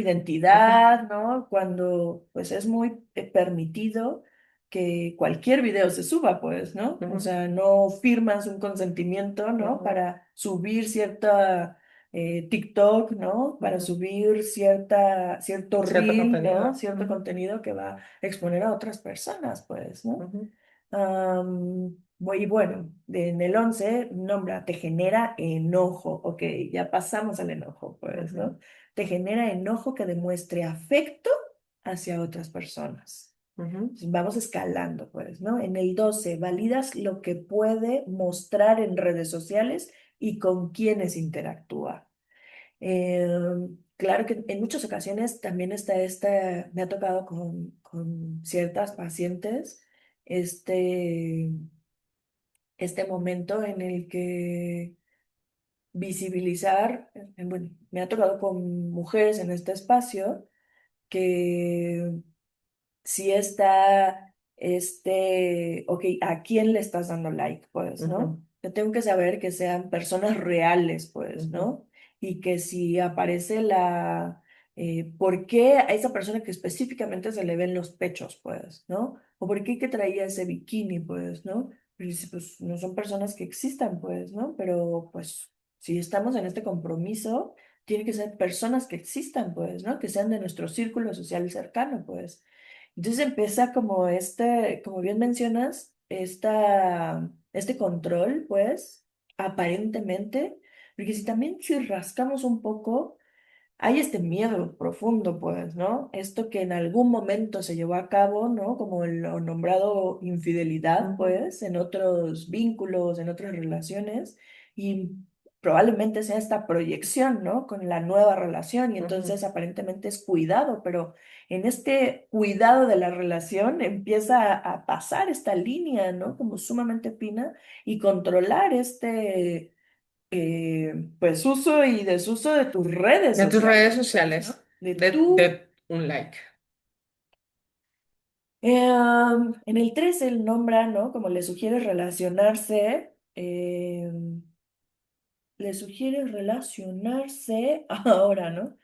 ujú, identidad, ¿no? Cuando pues es muy permitido que cualquier video se suba, pues, ¿no? O ujú, sea, no firmas un consentimiento, ¿no? ujú, Para subir cierta TikTok, ¿no? Para ujú. subir cierto Cierto reel, ¿no? contenido. Cierto Ujú, contenido que va a exponer a otras personas, pues, ¿no? ujú, Y bueno, en el 11 nombra, te genera enojo. Ok, ya pasamos al enojo, pues, ujú, ¿no? Te genera enojo que demuestre afecto hacia otras personas. ujú, Entonces, vamos escalando, pues, ¿no? En el 12 validas lo que puede mostrar en redes sociales y con quienes interactúa. Claro que en muchas ocasiones también está me ha tocado con ciertas pacientes, este, este momento en el que visibilizar, bueno, me ha tocado con mujeres en este espacio que si está, ok, ¿a quién le estás dando like? Pues, ujú, ¿no? Yo tengo que saber que sean personas reales, pues, ujú, ¿no? Y que si aparece ¿por qué a esa persona que específicamente se le ven los pechos, pues, ¿no? O por qué que traía ese bikini, pues, ¿no? Pero dice, pues, no son personas que existan, pues, ¿no? Pero, pues, si estamos en este compromiso, tiene que ser personas que existan, pues, ¿no? Que sean de nuestro círculo social cercano, pues. Entonces empieza como como bien mencionas, este control, pues, aparentemente, porque si rascamos un poco, hay este miedo profundo, pues, ¿no? Esto que en algún momento se llevó a cabo, ¿no? Como lo nombrado infidelidad, ujú, pues, en otros vínculos, en otras relaciones, y probablemente sea esta proyección, ¿no? Con la nueva relación, y ujú. entonces aparentemente es cuidado, pero en este cuidado de la relación empieza a pasar esta línea, ¿no? Como sumamente fina, y controlar pues uso y desuso de tus redes De tus redes sociales, pues, ¿no? sociales, De tú. de un like. En el 3 él nombra, ¿no? Como le sugiere relacionarse ahora, ¿no?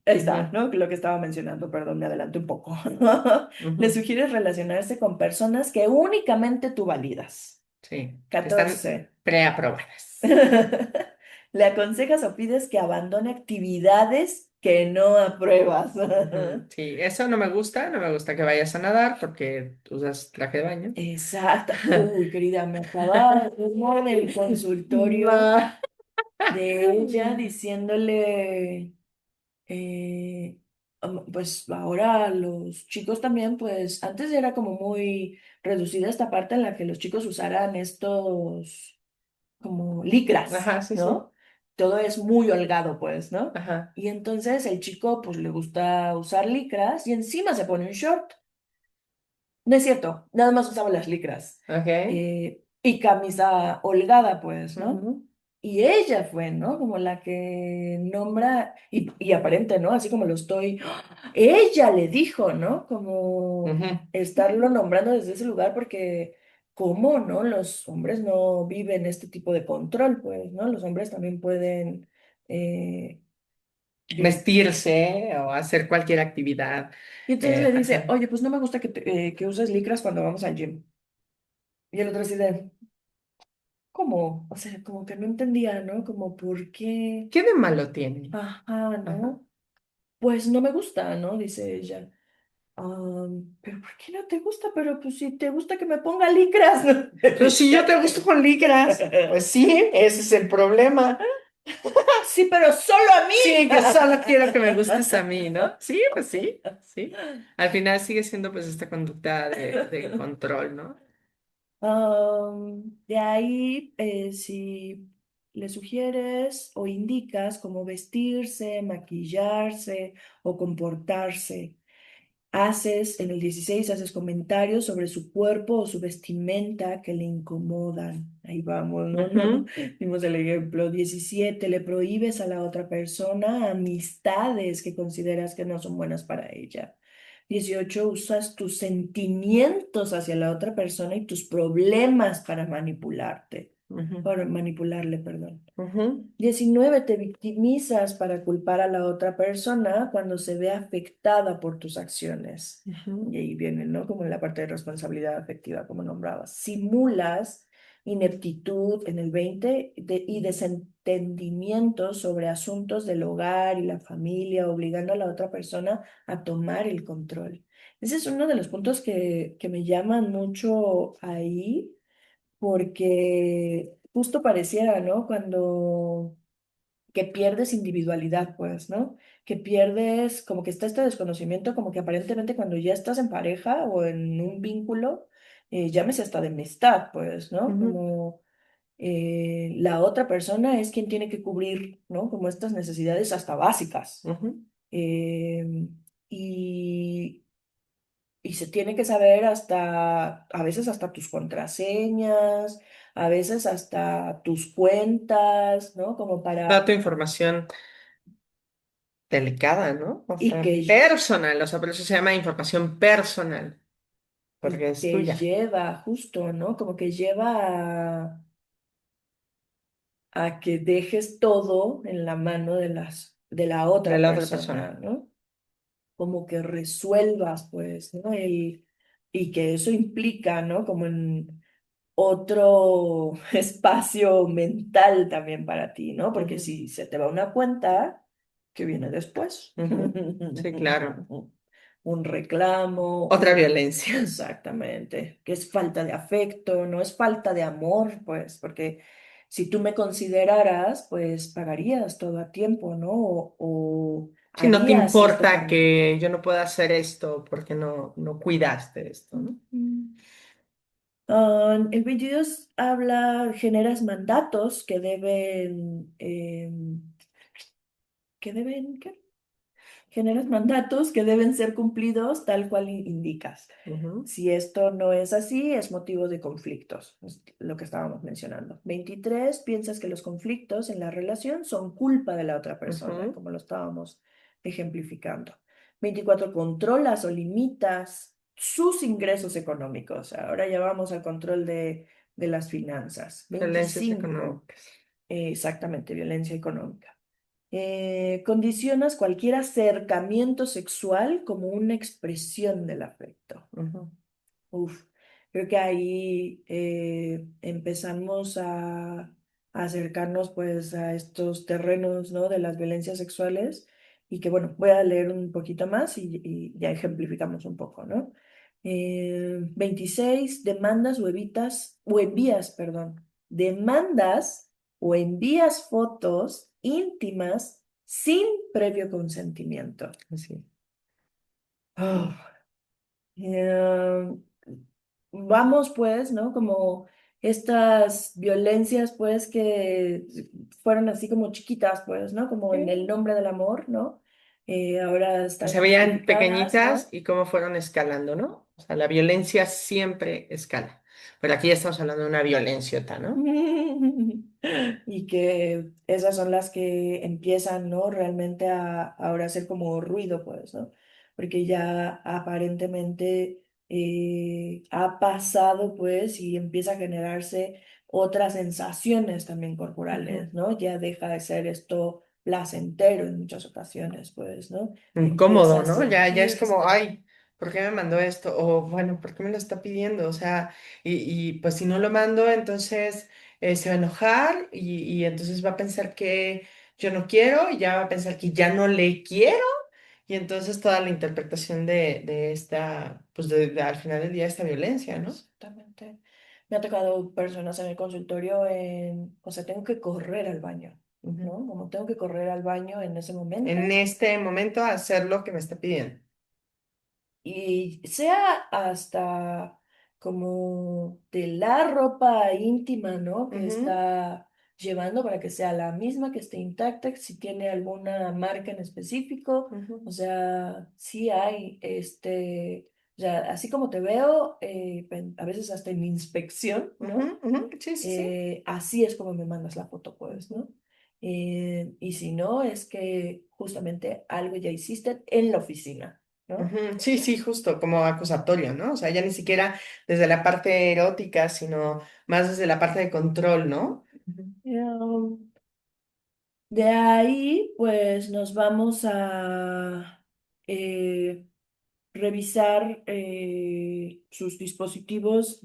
Ahí está, Ujú, ¿no? Lo que estaba mencionando, perdón, me adelanté un poco. Le ujú. sugiere relacionarse con personas que únicamente tú validas. Sí, que están 14. preaprobadas. Le aconsejas o pides que abandone actividades que no apruebas. Ujú, sí, eso no me gusta, no me gusta que vayas a nadar porque usas traje de baño. Exacto. Uy, querida, me acababa de ver en el consultorio No. de ella diciéndole, eh, pues ahora los chicos también, pues antes era como muy reducida esta parte en la que los chicos usaran estos como licras, Ajá, sí, sí. ¿no? Todo es muy holgado, pues, ¿no? Ajá. Y entonces el chico, pues le gusta usar licras y encima se pone un short. No es cierto, nada más usaba las licras. Ok. Y camisa holgada, pues, ¿no? Ujú, Y ella fue, ¿no? Como la que nombra, y aparente, ¿no? Así como lo estoy, ella le dijo, ¿no? Como ujú. estarlo nombrando desde ese lugar porque, ¿cómo, no? Los hombres no viven este tipo de control, pues, ¿no? Los hombres también pueden eh, ves- Vestirse o hacer cualquier actividad. Y entonces le dice, Ajá. oye, pues no me gusta que uses licras cuando vamos al gym. Y el otro así de, ¿cómo? O sea, como que no entendía, ¿no? Como, ¿por qué? ¿Qué de malo tiene? Ajá, Ajá. ¿no? Pues no me gusta, ¿no? Dice ella. Pero ¿por qué no te gusta? Pero pues si te gusta que me ponga licras, ¿no? Pero si yo te gusto con licras, pues sí, ese es el problema. Sí, pero solo a Sí, mí. que solo quiero que me gustes a mí, ¿no? Sí, pues sí, sí. Al final sigue siendo pues esta conducta de control, ¿no? De ahí, si le sugieres o indicas cómo vestirse, maquillarse o comportarse. En el 16 haces comentarios sobre su cuerpo o su vestimenta que le incomodan. Ahí vamos, ¿no? No, Ujú, dimos el ejemplo. 17 le prohíbes a la otra persona amistades que consideras que no son buenas para ella. 18 usas tus sentimientos hacia la otra persona y tus problemas ujú, para manipularle, perdón. ujú, 19 te victimizas para culpar a la otra persona cuando se ve afectada por tus acciones. ujú. Y ahí viene, ¿no? Como en la parte de responsabilidad afectiva, como nombrabas. Simulas ineptitud en el 20 y desentendimiento sobre asuntos del hogar y la familia, obligando a la otra persona a tomar el control. Ese es uno de los puntos que me llaman mucho ahí porque justo pareciera, ¿no? Cuando que pierdes individualidad, pues, ¿no? Que pierdes, como que está este desconocimiento, como que aparentemente cuando ya estás en pareja o en un vínculo, llámese hasta de amistad, pues, ¿no? Ujú, Como la otra persona es quien tiene que cubrir, ¿no? Como estas necesidades hasta básicas. ujú. Eh, y y se tiene que saber hasta, a veces hasta tus contraseñas, a veces hasta tus cuentas, ¿no? Como Toda para, tu información delicada, ¿no? O y sea, que, personal, o sea, por eso se llama información personal, y porque es que tuya, lleva justo, ¿no? Como que lleva a que dejes todo en la mano de la de otra la otra persona, persona. ¿no? Como que resuelvas, pues, ¿no? Y que eso implica, ¿no? Como en otro espacio mental también para ti, ¿no? Porque Ujú, si se te va una cuenta, ¿qué viene después? ujú. Sí, claro. Un reclamo, Otra violencia. exactamente, que es falta de afecto, no es falta de amor, pues, porque si tú me consideraras, pues pagarías todo a tiempo, ¿no? O Si no te harías esto por importa mí. que yo no pueda hacer esto porque no cuidaste esto, ¿no? El 22 generas mandatos ¿qué? Generas mandatos que deben ser cumplidos tal cual indicas. Ujú, Si esto no es así, es motivo de conflictos, es lo que estábamos mencionando. 23 piensas que los conflictos en la relación son culpa de la otra persona, ujú, como lo estábamos ejemplificando. 24 controlas o limitas sus ingresos económicos. Ahora ya vamos al control de las finanzas. violencias 25 económicas. exactamente, violencia económica. Condicionas cualquier acercamiento sexual como una expresión del afecto. Ujú, Uf, creo que ahí empezamos a acercarnos pues a estos terrenos, ¿no? De las violencias sexuales y que bueno, voy a leer un poquito más y ya ejemplificamos un poco, ¿no? 26, demandas o envías, perdón, demandas o envías fotos íntimas sin previo consentimiento. Así. Oh. Eh, Vamos pues, ¿no? Como estas violencias pues que fueron así como chiquitas pues, ¿no? Como en el Sí. nombre del amor, ¿no? Ahora Se están veían tipificadas, pequeñitas ¿no? y cómo fueron escalando, ¿no? O sea, la violencia siempre escala. Pero aquí ya estamos hablando de una violenciota, ¿no? Y que esas son las que empiezan, ¿no? Realmente a ahora hacer como ruido, pues, ¿no? Porque ya aparentemente ha pasado, pues, y empieza a generarse otras sensaciones también Ujú. corporales, ¿no? Ya deja de ser esto placentero en muchas ocasiones, pues, ¿no? Empieza Incómodo, a ¿no? Ya es como, sentirse. ay, ¿por qué me mandó esto? O bueno, ¿por qué me lo está pidiendo? O sea, pues si no lo mando, entonces se va a enojar y entonces va a pensar que yo no quiero y ya va a pensar que ya no le quiero y entonces toda la interpretación de esta, pues al final del día, esta violencia, ¿no? Exactamente. Me ha tocado personas en el consultorio o sea, tengo que correr al baño, Ujú. ¿no? Como tengo que correr al baño en ese En momento este momento hacer lo que me está pidiendo. y sea hasta como de la ropa íntima, ¿no? Que Ujú, está llevando para que sea la misma, que esté intacta, si tiene alguna marca en específico, ujú, o sea, sí hay o sea, así como te veo, a veces hasta en mi inspección, ujú, ¿no? ujú. Sí, sí, sí. Así es como me mandas la foto, pues, Ujú. ¿no? Y si no, es que justamente algo ya hiciste en la oficina, ¿no? Ujú. Sí, sí, justo, como acusatorio, ¿no? O sea, ya ni siquiera desde la parte erótica, sino más desde la parte de control, ¿no? Ujú. Um, de ahí, pues nos vamos a revisar sus dispositivos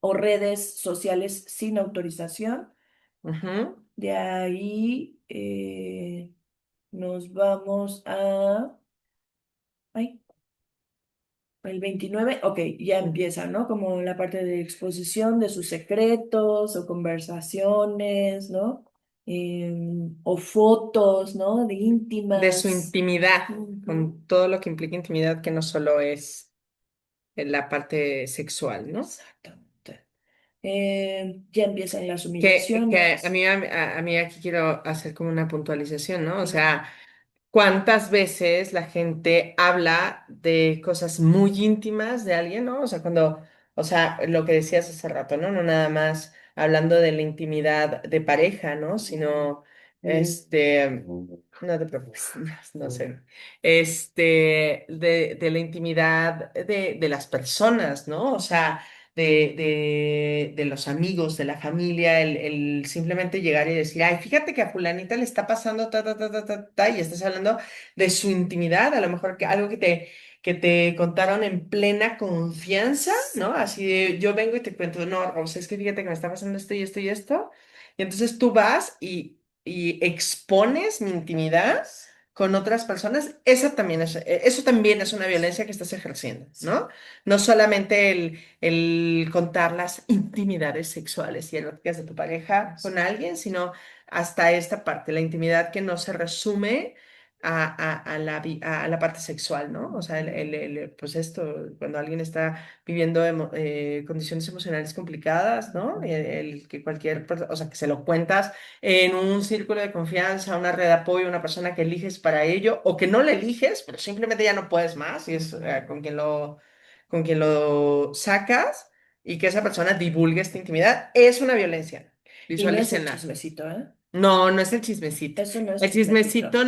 o redes sociales sin autorización. Ujú, De ahí nos vamos a... Ay, el 29, ok, ya ujú. empieza, ¿no? Como la parte de exposición de sus secretos o conversaciones, ¿no? O fotos, ¿no? De De su íntimas. intimidad, Ujú. con todo lo que implica intimidad, que no solo es en la parte sexual, ¿no? Exactamente. Ya empiezan las Que a humillaciones. mí, a mí aquí quiero hacer como una puntualización, ¿no? O Claro. sea, ¿cuántas veces la gente habla de cosas muy íntimas de alguien, ¿no? O sea, o sea, lo que decías hace rato, ¿no? No nada más hablando de la intimidad de pareja, ¿no? Sino, no te preocupes, no sé, de la intimidad de las personas, ¿no? O sea, de los amigos, de la familia, el simplemente llegar y decir, ay, fíjate que a fulanita le está pasando ta, ta, ta, ta, ta, ta, y estás hablando de su intimidad, a lo mejor que algo que te contaron en plena confianza, ¿no? Así de, yo vengo y te cuento, no, o sea, es que fíjate que me está pasando esto y esto y esto, y entonces tú vas y expones mi intimidad con otras personas, eso también es una violencia que estás ejerciendo, ¿no? No solamente el contar las intimidades sexuales y eróticas de tu pareja con alguien, sino hasta esta parte, la intimidad que no se resume a la parte sexual, ¿no? O sea, pues esto, cuando alguien está viviendo condiciones emocionales complicadas, ¿no? El que cualquier persona, o sea, que se lo cuentas en un círculo de confianza, una red de apoyo, una persona que eliges para ello, o que no le eliges, pero simplemente ya no puedes más, y es con quien lo sacas y que esa persona divulgue esta intimidad, es una violencia. Y no es el Visualícenla. chismecito, ¿eh? No, no es el chismecito. Eso no es chismecito.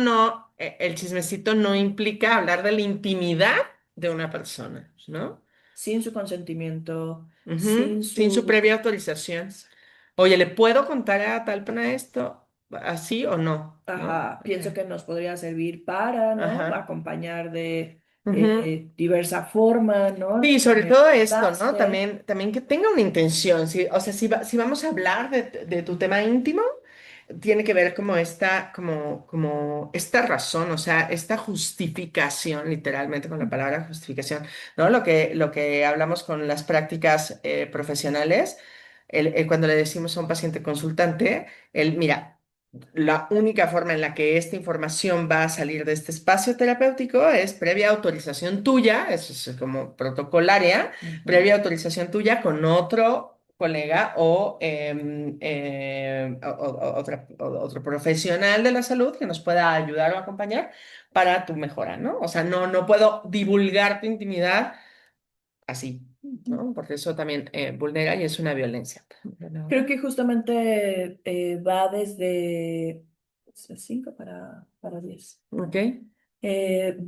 El chismecito no implica hablar de la intimidad de una persona, ¿no? Sin su consentimiento, Ujú. sin Sin su su... previa autorización. Oye, ¿le puedo contar a tal persona esto? ¿Así o no? ¿No? Ajá, pienso que nos podría servir para, ¿no? Ajá. Acompañar de Ujú. diversa forma, ¿no? Sí, sobre Me todo esto, ¿no? contaste. También que tenga una intención. Sí, o sea, si vamos a hablar de tu tema íntimo, tiene que ver como esta razón, o sea, esta justificación, literalmente con la palabra justificación, ¿no? Lo que hablamos con las prácticas profesionales, cuando le decimos a un paciente consultante, mira, la única forma en la que esta información va a salir de este espacio terapéutico es previa autorización tuya, eso es como protocolaria, Ujú. previa autorización tuya con otro colega o, otro profesional de la salud que nos pueda ayudar o acompañar para tu mejora, ¿no? O sea, no puedo divulgar tu intimidad así, ¿no? Porque eso también vulnera y es una violencia. Creo que justamente va desde 5 para 10. ¿Ok?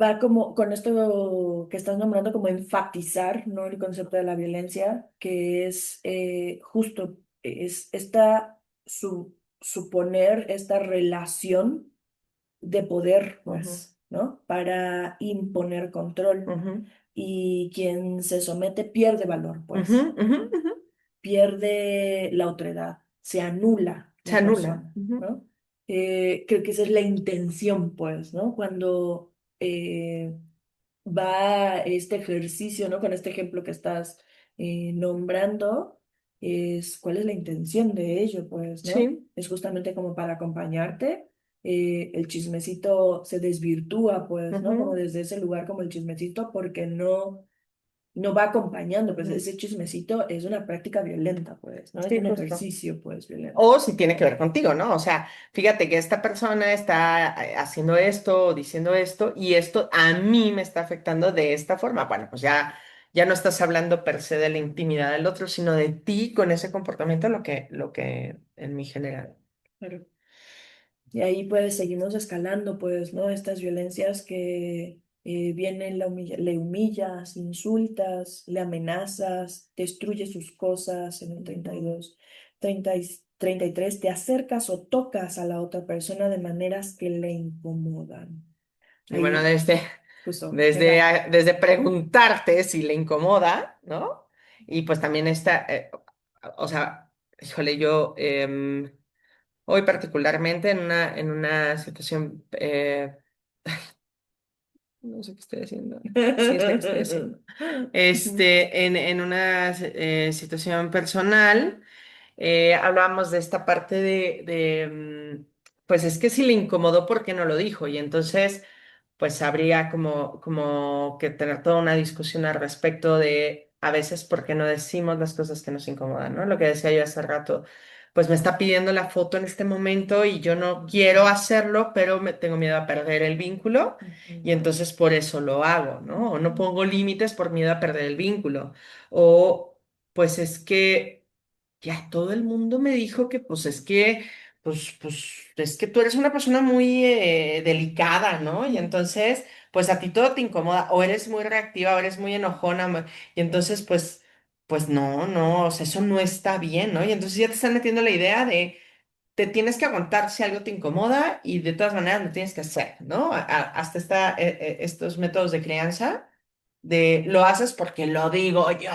Va como con esto que estás nombrando, como enfatizar, ¿no? El concepto de la violencia, que es justo, es suponer esta relación de poder, Ujú, pues, ¿no? Para imponer control. ujú, Y quien se somete pierde valor, ujú, pues, ujú, ¿no? ujú. Pierde la autoridad, se anula Se la anula. persona, Ujú, ¿no? Creo que esa es la intención, pues, ¿no? Cuando va este ejercicio, ¿no? Con este ejemplo que estás nombrando, es cuál es la intención de ello, pues, ¿no? sí. Es justamente como para acompañarte. El chismecito se desvirtúa, pues, ¿no? Como Ujú, desde ese lugar como el chismecito, porque no va acompañando, pues ujú. ese chismecito es una práctica violenta, pues, ¿no? Es Sí, un justo. ejercicio, pues, violento. O si tiene que ver contigo, ¿no? O sea, fíjate que esta persona está haciendo esto o diciendo esto y esto a mí me está afectando de esta forma. Bueno, pues ya no estás hablando per se de la intimidad del otro, sino de ti con ese comportamiento, lo que en mí genera. Claro. Y ahí pues seguimos escalando, pues, ¿no? Estas violencias que vienen, le humillas, insultas, le amenazas, destruyes sus cosas en el Ujú. 33, te acercas o tocas a la otra persona de maneras que le incomodan. Y bueno, Ahí, desde, justo, ¿qué desde, va? a- desde preguntarte si le incomoda, ¿no? Y pues también o sea, híjole, yo hoy particularmente en una situación, no sé qué estoy haciendo, sí sé qué estoy haciendo, en una situación personal, hablábamos de esta parte pues es que si le incomodó, ¿por qué no lo dijo? Y entonces pues habría como que tener toda una discusión al respecto de a veces por qué no decimos las cosas que nos incomodan, ¿no? Lo que decía yo hace rato, pues me está pidiendo la foto en este momento y yo no quiero hacerlo, pero me tengo miedo a perder el vínculo y entonces por eso lo hago, ¿no? O no pongo límites por miedo a perder el vínculo. O pues es que ya todo el mundo me dijo que pues es que tú eres una persona muy delicada, ¿no? Y entonces, pues a ti todo te incomoda, o eres muy reactiva, o eres muy enojona, y entonces, pues no, o sea, eso no está bien, ¿no? Y entonces ya te están metiendo la idea de te tienes que aguantar si algo te incomoda y de todas maneras lo tienes que hacer, ¿no? Hasta estos métodos de crianza de lo haces porque lo digo yo,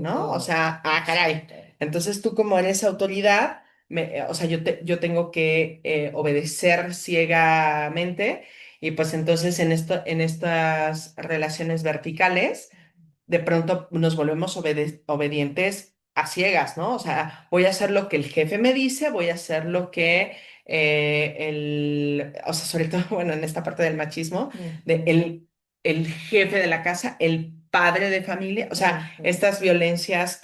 ¿no? O Ujú. sea, caray. Exacto. Entonces tú como eres autoridad, o sea, yo tengo que obedecer ciegamente y pues entonces en estas relaciones verticales de pronto nos volvemos obedientes a ciegas, ¿no? O sea, voy a hacer lo que el jefe me dice, voy a hacer lo que o sea, sobre todo, bueno, en esta parte del machismo, de Ujú, el jefe de la casa, el padre de familia, o sea, ujú. estas violencias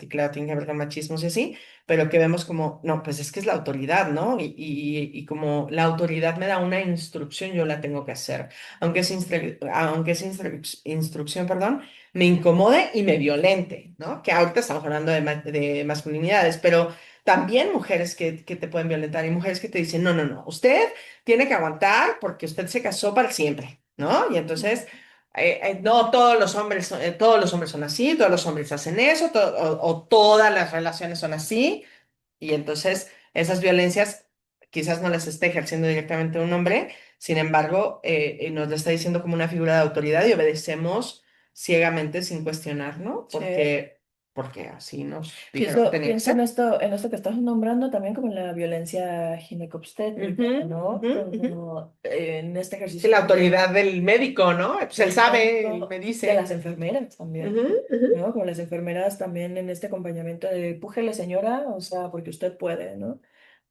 claro, tienen que ver con machismos y así, pero que vemos como, no, pues es que es la autoridad, ¿no? Y como la autoridad me da una instrucción, yo la tengo que hacer, aunque esa instrucción, perdón, me incomode y me violente, ¿no? Que ahorita estamos hablando de masculinidades, pero también mujeres que te pueden violentar y mujeres que te dicen, no, no, no, usted tiene que aguantar porque usted se casó para siempre, ¿no? Y entonces, no, todos los hombres son así, todos los hombres hacen eso, o todas las relaciones son así, y entonces esas violencias quizás no las esté ejerciendo directamente un hombre, sin embargo, nos lo está diciendo como una figura de autoridad y obedecemos ciegamente sin cuestionar, ¿no? Sí. porque así nos dijeron que Pienso, tenía que pienso ser. en esto que estás nombrando también como en la violencia ginecobstétrica, Ujú, ¿no? ujú, ujú. Como en este Sí, ejercicio la también autoridad del médico, ¿no? Pues él del sabe, él médico, me de dice. las enfermeras también, Ujú, ujú, ¿no? Como las enfermeras también en este acompañamiento de pújele señora, o sea, porque usted puede, ¿no?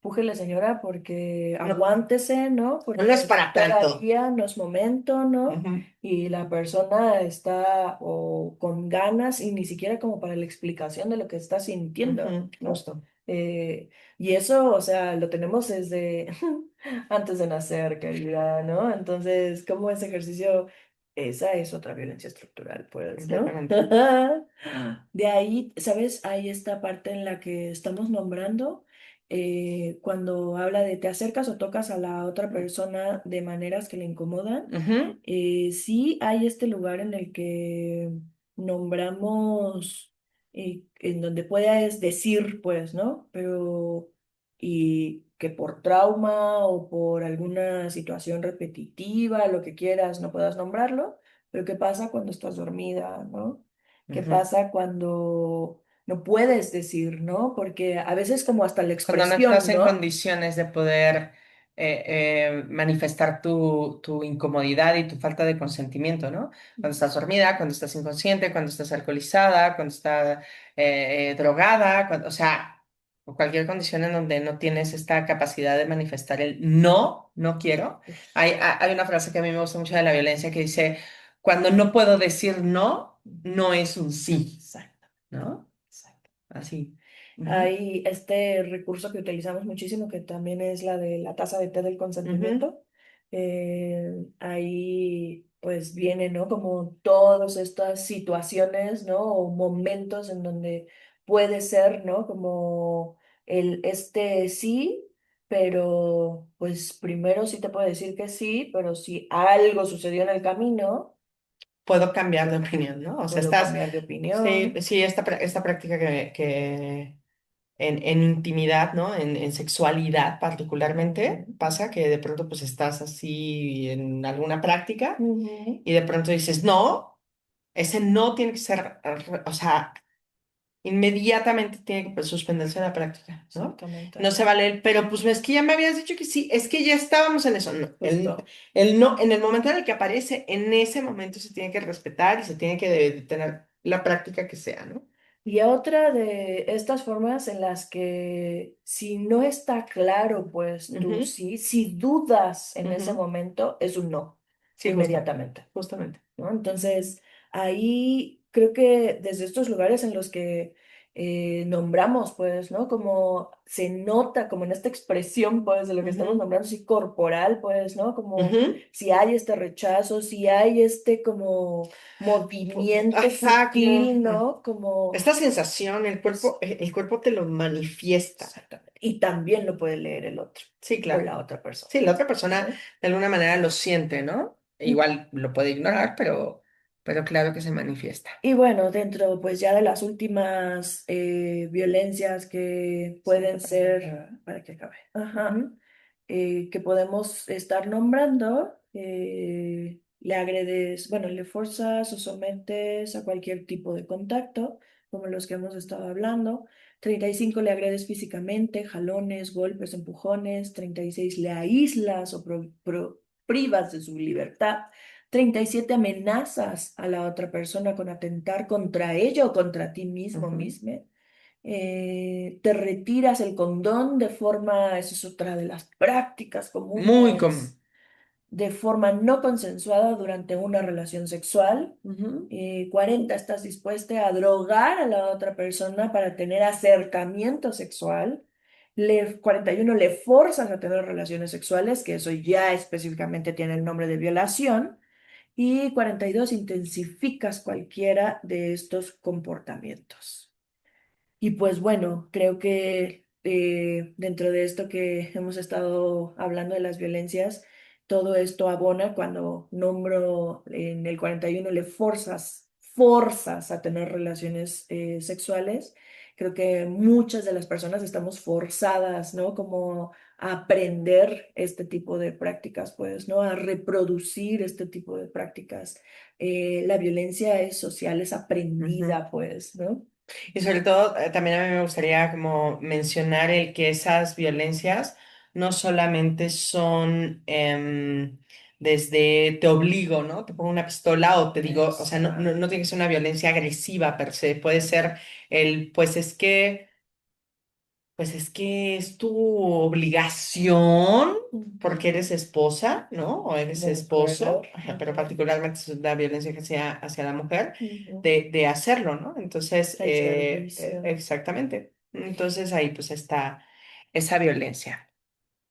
Pújele señora porque no, aguántese, ¿no? no es Porque para tanto. todavía no es momento, ¿no? Ujú, Y la persona está o con ganas y ni siquiera como para la explicación de lo que está sintiendo, ujú, ¿no? justo. Y eso, o sea, lo tenemos desde antes de nacer, querida, ¿no? Entonces, como ese ejercicio, esa es otra violencia estructural, pues, ¿no? Completamente. De ahí, ¿sabes? Hay esta parte en la que estamos nombrando cuando habla de te acercas o tocas a la otra persona de maneras que le incomodan. Ujú, Sí hay este lugar en el que nombramos, en donde puedes decir, pues, ¿no? Pero, y que por trauma o por alguna situación repetitiva, lo que quieras, no puedas nombrarlo, pero ¿qué pasa cuando estás dormida, ¿no? ¿Qué ujú. pasa cuando no puedes decir, ¿no? Porque a veces como hasta la Cuando no estás expresión, en ¿no? condiciones de poder manifestar tu incomodidad y tu falta de consentimiento, ¿no? Cuando estás dormida, cuando estás inconsciente, cuando estás alcoholizada, cuando estás drogada, o sea, o cualquier condición en donde no tienes esta capacidad de manifestar el no, no quiero. Hay una frase que a mí me gusta mucho de la violencia que dice, cuando no puedo decir no, no es un sí, Exacto, ¿no? exacto. Así. Ujú, Hay este recurso que utilizamos muchísimo, que también es la de la taza de té del ujú, consentimiento. Ahí pues viene, ¿no? Como todas estas situaciones, ¿no? O momentos en donde puede ser, ¿no? Como este sí, pero pues primero sí te puedo decir que sí, pero si algo sucedió en el camino, puedo cambiar de opinión, ¿no? O sea, puedo estás, cambiar de sí, opinión. sí, esta práctica que en intimidad, ¿no? En sexualidad particularmente, Ujú, pasa que de pronto pues estás así en alguna práctica ujú. y de pronto dices, no, ese no tiene que ser, o sea, inmediatamente tiene que pues, suspenderse la práctica, ¿no? Exactamente. No se vale el, pero pues es que ya me habías dicho que sí, es que ya estábamos en eso. No, Justo. el no, en el momento en el que aparece, en ese momento se tiene que respetar y se tiene que tener la práctica que sea, ¿no? Y otra de estas formas en las que si no está claro, pues tú Ujú, sí, si dudas en ese ujú. momento, es un no, Sí, justo, inmediatamente. justamente. ¿No? Entonces, ahí creo que desde estos lugares en los que nombramos, pues, ¿no? Como se nota, como en esta expresión, pues, de lo que estamos Ujú, nombrando, sí, corporal, pues, ¿no? Como ujú. si hay este rechazo, si hay este como movimiento Ajá, como sutil, ¿no? Como... esta sensación, es- el cuerpo te lo manifiesta. Exactamente. Y también lo puede leer el otro Sí, o claro. la otra persona, Sí, la otra persona ¿no? de alguna manera lo siente, ¿no? E igual lo puede ignorar, pero claro que se manifiesta. Y bueno, dentro pues ya de las últimas violencias que Siete pueden para que ser, acabe. para que acabe, Ujú, que podemos estar nombrando, le agredes, bueno, le forzas o sometes a cualquier tipo de contacto, como los que hemos estado hablando. 35 le agredes físicamente, jalones, golpes, empujones. 36 le aíslas o privas de su libertad. 37 amenazas a la otra persona con atentar contra ella o contra ti mismo, ujú. misma. Te retiras el condón de forma, esa es otra de las prácticas Muy común. comunes, de forma no consensuada durante una relación sexual. Ujú, 40, estás dispuesta a drogar a la otra persona para tener acercamiento sexual. 41, le forzas a tener relaciones sexuales, que eso ya específicamente tiene el nombre de violación. Y 42, intensificas cualquiera de estos comportamientos. Y pues bueno, creo que dentro de esto que hemos estado hablando de las violencias, todo esto abona cuando nombro en el 41 le forzas a tener relaciones sexuales. Creo que muchas de las personas estamos forzadas, ¿no? Como a aprender este tipo de prácticas, pues, ¿no? A reproducir este tipo de prácticas. La violencia es social, es ujú. aprendida, pues, ¿no? Y sobre todo, también a mí me gustaría como mencionar el que esas violencias no solamente son desde te obligo, ¿no? Te pongo una pistola o te digo, o sea, no tiene que ser una violencia agresiva per se, puede ser el, pues es que es tu obligación porque eres esposa, ¿no? O eres De acuerdo. esposo, ajá, pero particularmente es la violencia que sea hacia la mujer, Ujú. de hacerlo, ¿no? Entonces, El servicio. exactamente. Entonces ahí pues está esa violencia.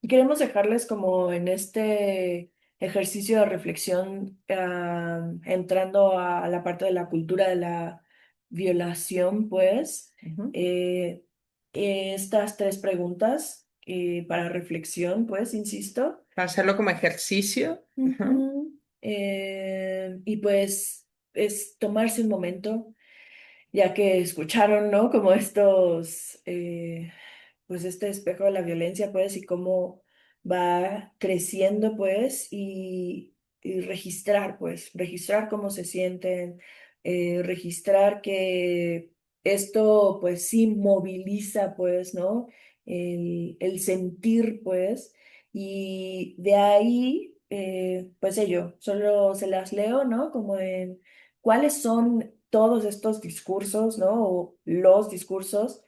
Y queremos dejarles como en este ejercicio de reflexión, entrando a la parte de la cultura de la violación, pues, Ujú. eh, estas tres preguntas para reflexión, pues, insisto. Para hacerlo como ejercicio. Ujú. Ujú. Y pues es tomarse un momento, ya que escucharon, ¿no? Como estos, pues este espejo de la violencia, pues, y cómo va creciendo, pues, y registrar, pues, registrar cómo se sienten, registrar que esto, pues, sí moviliza, pues, ¿no? El sentir, pues, y de ahí, pues ello, solo se las leo, ¿no? Como en cuáles son todos estos discursos, ¿no? O los discursos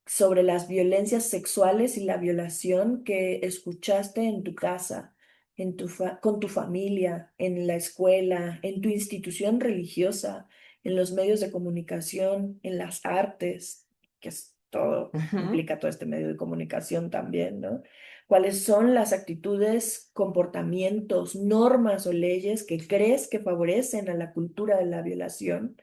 sobre las violencias sexuales y la violación que escuchaste en tu casa, con tu familia, en la escuela, en tu institución religiosa, en los medios de comunicación, en las artes, que es todo, Ujú. implica todo este medio de comunicación también, ¿no? ¿Cuáles son las actitudes, comportamientos, normas o leyes que crees que favorecen a la cultura de la violación?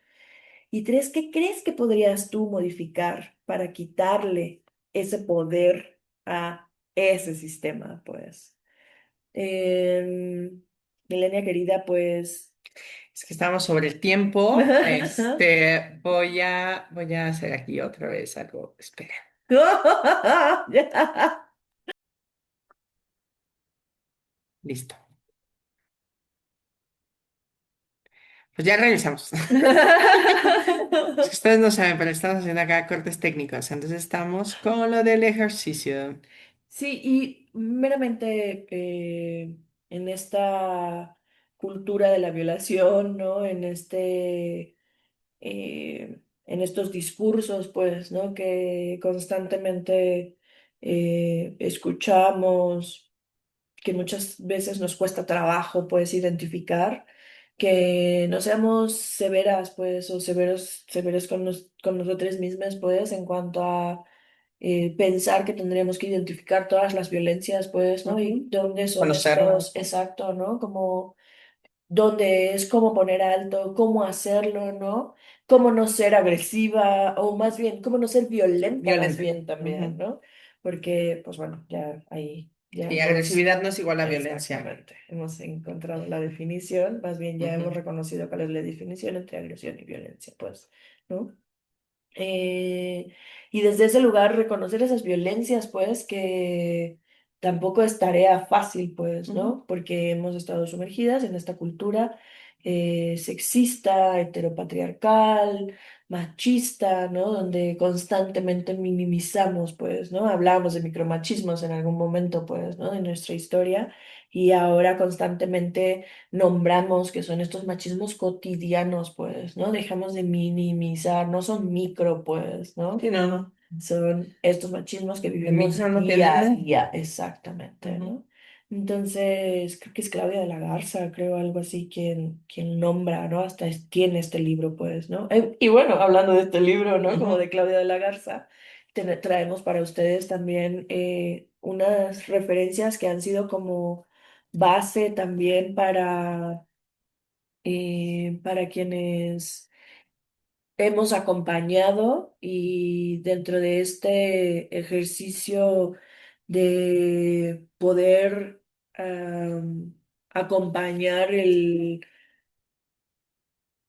Y tres, ¿qué crees que podrías tú modificar para quitarle ese poder a ese sistema? Pues, Em, Milenia querida, pues... Es que estamos sobre el tiempo. Voy a hacer aquí otra vez algo. Espera. Listo. Pues ya regresamos. Es que ustedes no saben, pero estamos haciendo acá cortes técnicos. Entonces estamos con lo del ejercicio. Sí, y meramente en esta cultura de la violación, ¿no? En estos discursos, pues, ¿no? Que constantemente escuchamos, que muchas veces nos cuesta trabajo, pues, identificar, que no seamos severas, pues, o severos con nosotros mismos, pues, en cuanto a pensar que tendríamos que identificar todas las violencias, pues, ¿no? Y Ujú. dónde son estos, Conocernos. exacto, ¿no? Como dónde es cómo poner alto, cómo hacerlo, ¿no? Cómo no ser agresiva, o más bien, cómo no ser violenta, más Violenta. bien también, Ujú. ¿no? Porque, pues bueno, ya ahí, ya Sí, hemos, agresividad no es igual a violencia. exactamente, hemos encontrado la definición, más bien ya hemos Ujú. reconocido cuál es la definición entre agresión y violencia, pues, ¿no? Eh, y desde ese lugar reconocer esas violencias, pues, que tampoco es tarea fácil, pues, Ujú. ¿no? Porque hemos estado sumergidas en esta cultura sexista, heteropatriarcal, machista, ¿no? Donde constantemente minimizamos, pues, ¿no? Hablamos de micromachismos en algún momento, pues, ¿no? De nuestra historia y ahora constantemente nombramos que son estos machismos cotidianos, pues, ¿no? Dejamos de minimizar, no son micro, pues, ¿no? Sí, no, no. Son estos machismos que De vivimos micro no tiene día a nada. día, exactamente, Ujú. ¿no? Entonces, creo que es Claudia de la Garza, creo algo así, quien nombra, ¿no? Hasta tiene este libro, pues, ¿no? Y bueno, hablando de este libro, ¿no? Como de Ujú. Claudia de la Garza, traemos para ustedes también unas referencias que han sido como base también para quienes hemos acompañado y dentro de este ejercicio de poder acompañar el...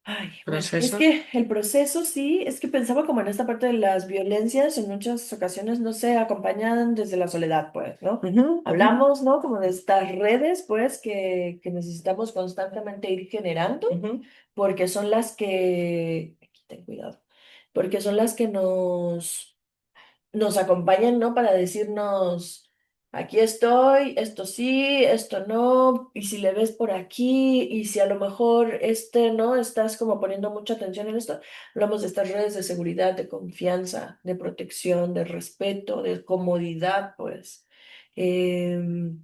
Ay, bueno, es Proceso. que el proceso sí, es que pensaba como en esta parte de las violencias, en muchas ocasiones no se acompañan desde la soledad, pues, ¿no? Ujú, ujú, Hablamos, ¿no? Como de estas redes, pues, que necesitamos constantemente ir generando ujú. porque son las que, aquí ten cuidado, porque son las que nos acompañan, ¿no? Para decirnos, aquí estoy, esto sí, esto no, y si le ves por aquí, y si a lo mejor ¿no? Estás como poniendo mucha atención en esto, hablamos de estas redes de seguridad, de confianza, de protección, de respeto, de comodidad, pues. Em,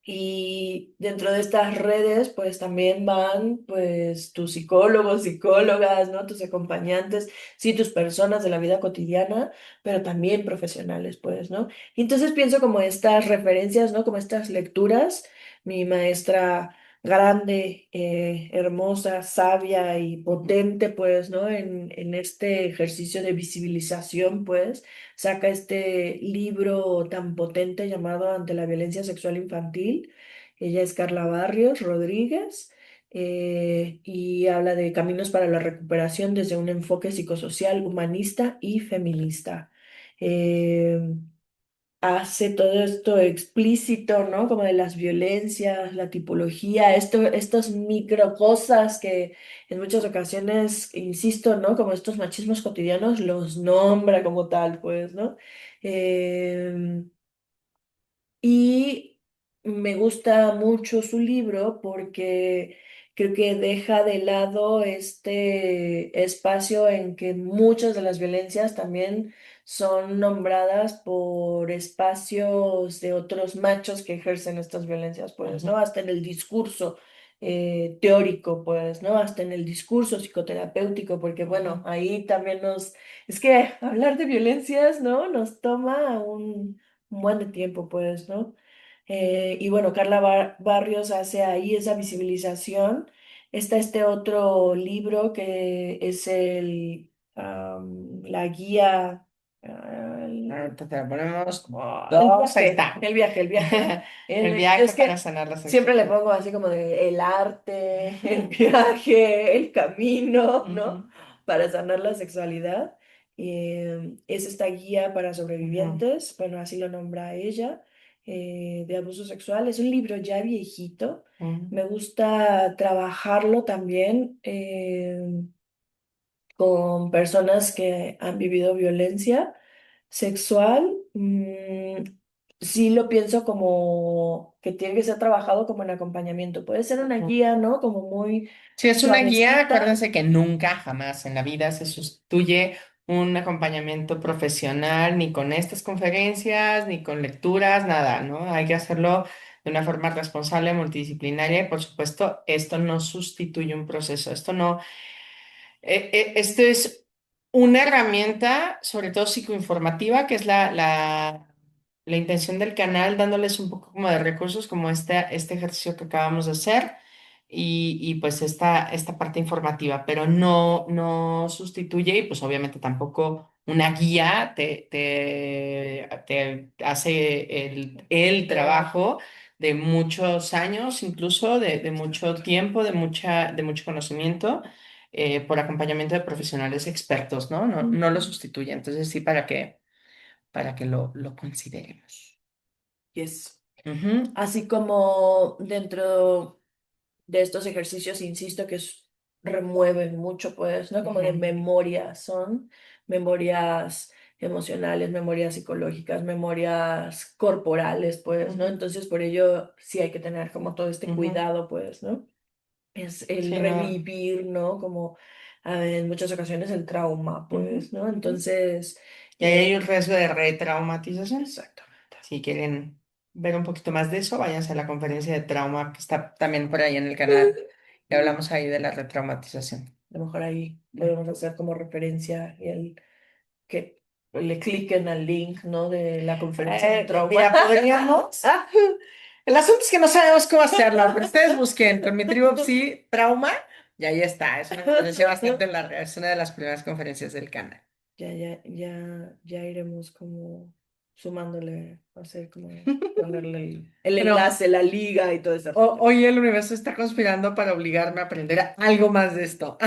y dentro de estas redes, pues también van, pues, tus psicólogos, psicólogas, ¿no? Tus acompañantes, sí, tus personas de la vida cotidiana, pero también profesionales, pues, ¿no? Y entonces pienso como estas referencias, ¿no? Como estas lecturas, mi maestra grande, hermosa, sabia y potente, pues, ¿no? En este ejercicio de visibilización, pues saca este libro tan potente llamado Ante la violencia sexual infantil. Ella es Carla Barrios Rodríguez, y habla de caminos para la recuperación desde un enfoque psicosocial, humanista y feminista. Eh, Hace todo esto explícito, ¿no? Como de las violencias, la tipología, estos micro cosas que en muchas ocasiones, insisto, ¿no? Como estos machismos cotidianos los nombra como tal, pues, ¿no? Em, y me gusta mucho su libro porque creo que deja de lado este espacio en que muchas de las violencias también son nombradas por espacios de otros machos que ejercen estas violencias, pues, ¿no? Ujú. Hasta en el discurso teórico, pues, ¿no? Hasta en el discurso psicoterapéutico, porque, bueno, Ujú. ahí también es que hablar de violencias, ¿no? Nos toma un buen de tiempo, pues, ¿no? Y bueno, Carla Barrios hace ahí esa visibilización. Está este otro libro que es la guía, Ahorita te lo ponemos. el Dos, ahí viaje, está. el viaje, el viaje, ¿no? El Es viaje para que sanar la siempre le sexualidad. pongo así como de el arte, el Ujú. viaje, el camino, ¿no? Ujú. Para sanar la sexualidad. Es esta guía para Ujú. sobrevivientes, bueno, así lo nombra ella, de abuso sexual. Es un libro ya viejito. Ujú. Me gusta trabajarlo también con personas que han vivido violencia sexual. Sí lo pienso como que tiene que ser trabajado como en acompañamiento. Puede ser una Ujú. guía, ¿no? Como muy Si es una guía, suavecita. acuérdense que nunca, jamás en la vida se sustituye un acompañamiento profesional, ni con estas conferencias, ni con lecturas, nada, ¿no? Hay que hacerlo de una forma responsable, multidisciplinaria y, por supuesto, esto no sustituye un proceso, esto no, esto es una herramienta, sobre todo psicoinformativa, que es la intención del canal, dándoles un poco como de recursos, como este ejercicio que acabamos de hacer y pues esta parte informativa, pero no sustituye y pues obviamente tampoco una guía te hace el trabajo de muchos años, incluso de mucho tiempo, de mucho conocimiento, por acompañamiento de profesionales expertos, ¿no? No lo sustituye. Entonces sí, para que lo consideremos. Yes. Ujú. Así como dentro de estos ejercicios, insisto, que remueven mucho, pues, ¿no? Como de Ujú. memoria, son memorias emocionales, memorias psicológicas, memorias corporales, pues, ¿no? Ujú. Entonces, por ello sí hay que tener como todo este Ujú. cuidado, pues, ¿no? Es el Sí, no. revivir, ¿no? Como en muchas ocasiones el trauma, Ujú. pues, ¿no? Ujú. Entonces, Y ahí hay un riesgo de retraumatización. exactamente. Si quieren ver un poquito más de eso, váyanse a la conferencia de trauma que está también por ahí en el canal. Y hablamos ahí de la retraumatización. A lo mejor ahí podemos hacer como referencia y el que le cliquen al link, ¿no? De la conferencia de trauma. Mira, podríamos. El asunto es que no sabemos cómo hacerlo, pero ustedes busquen con mi tribu sí, trauma, y ahí está. Es una conferencia bastante larga, es una de las primeras conferencias del canal. Ya iremos como sumándole, hacer como ponerle el Bueno, enlace, la liga y todo ese rollo. hoy el universo está conspirando para obligarme a aprender algo más de esto.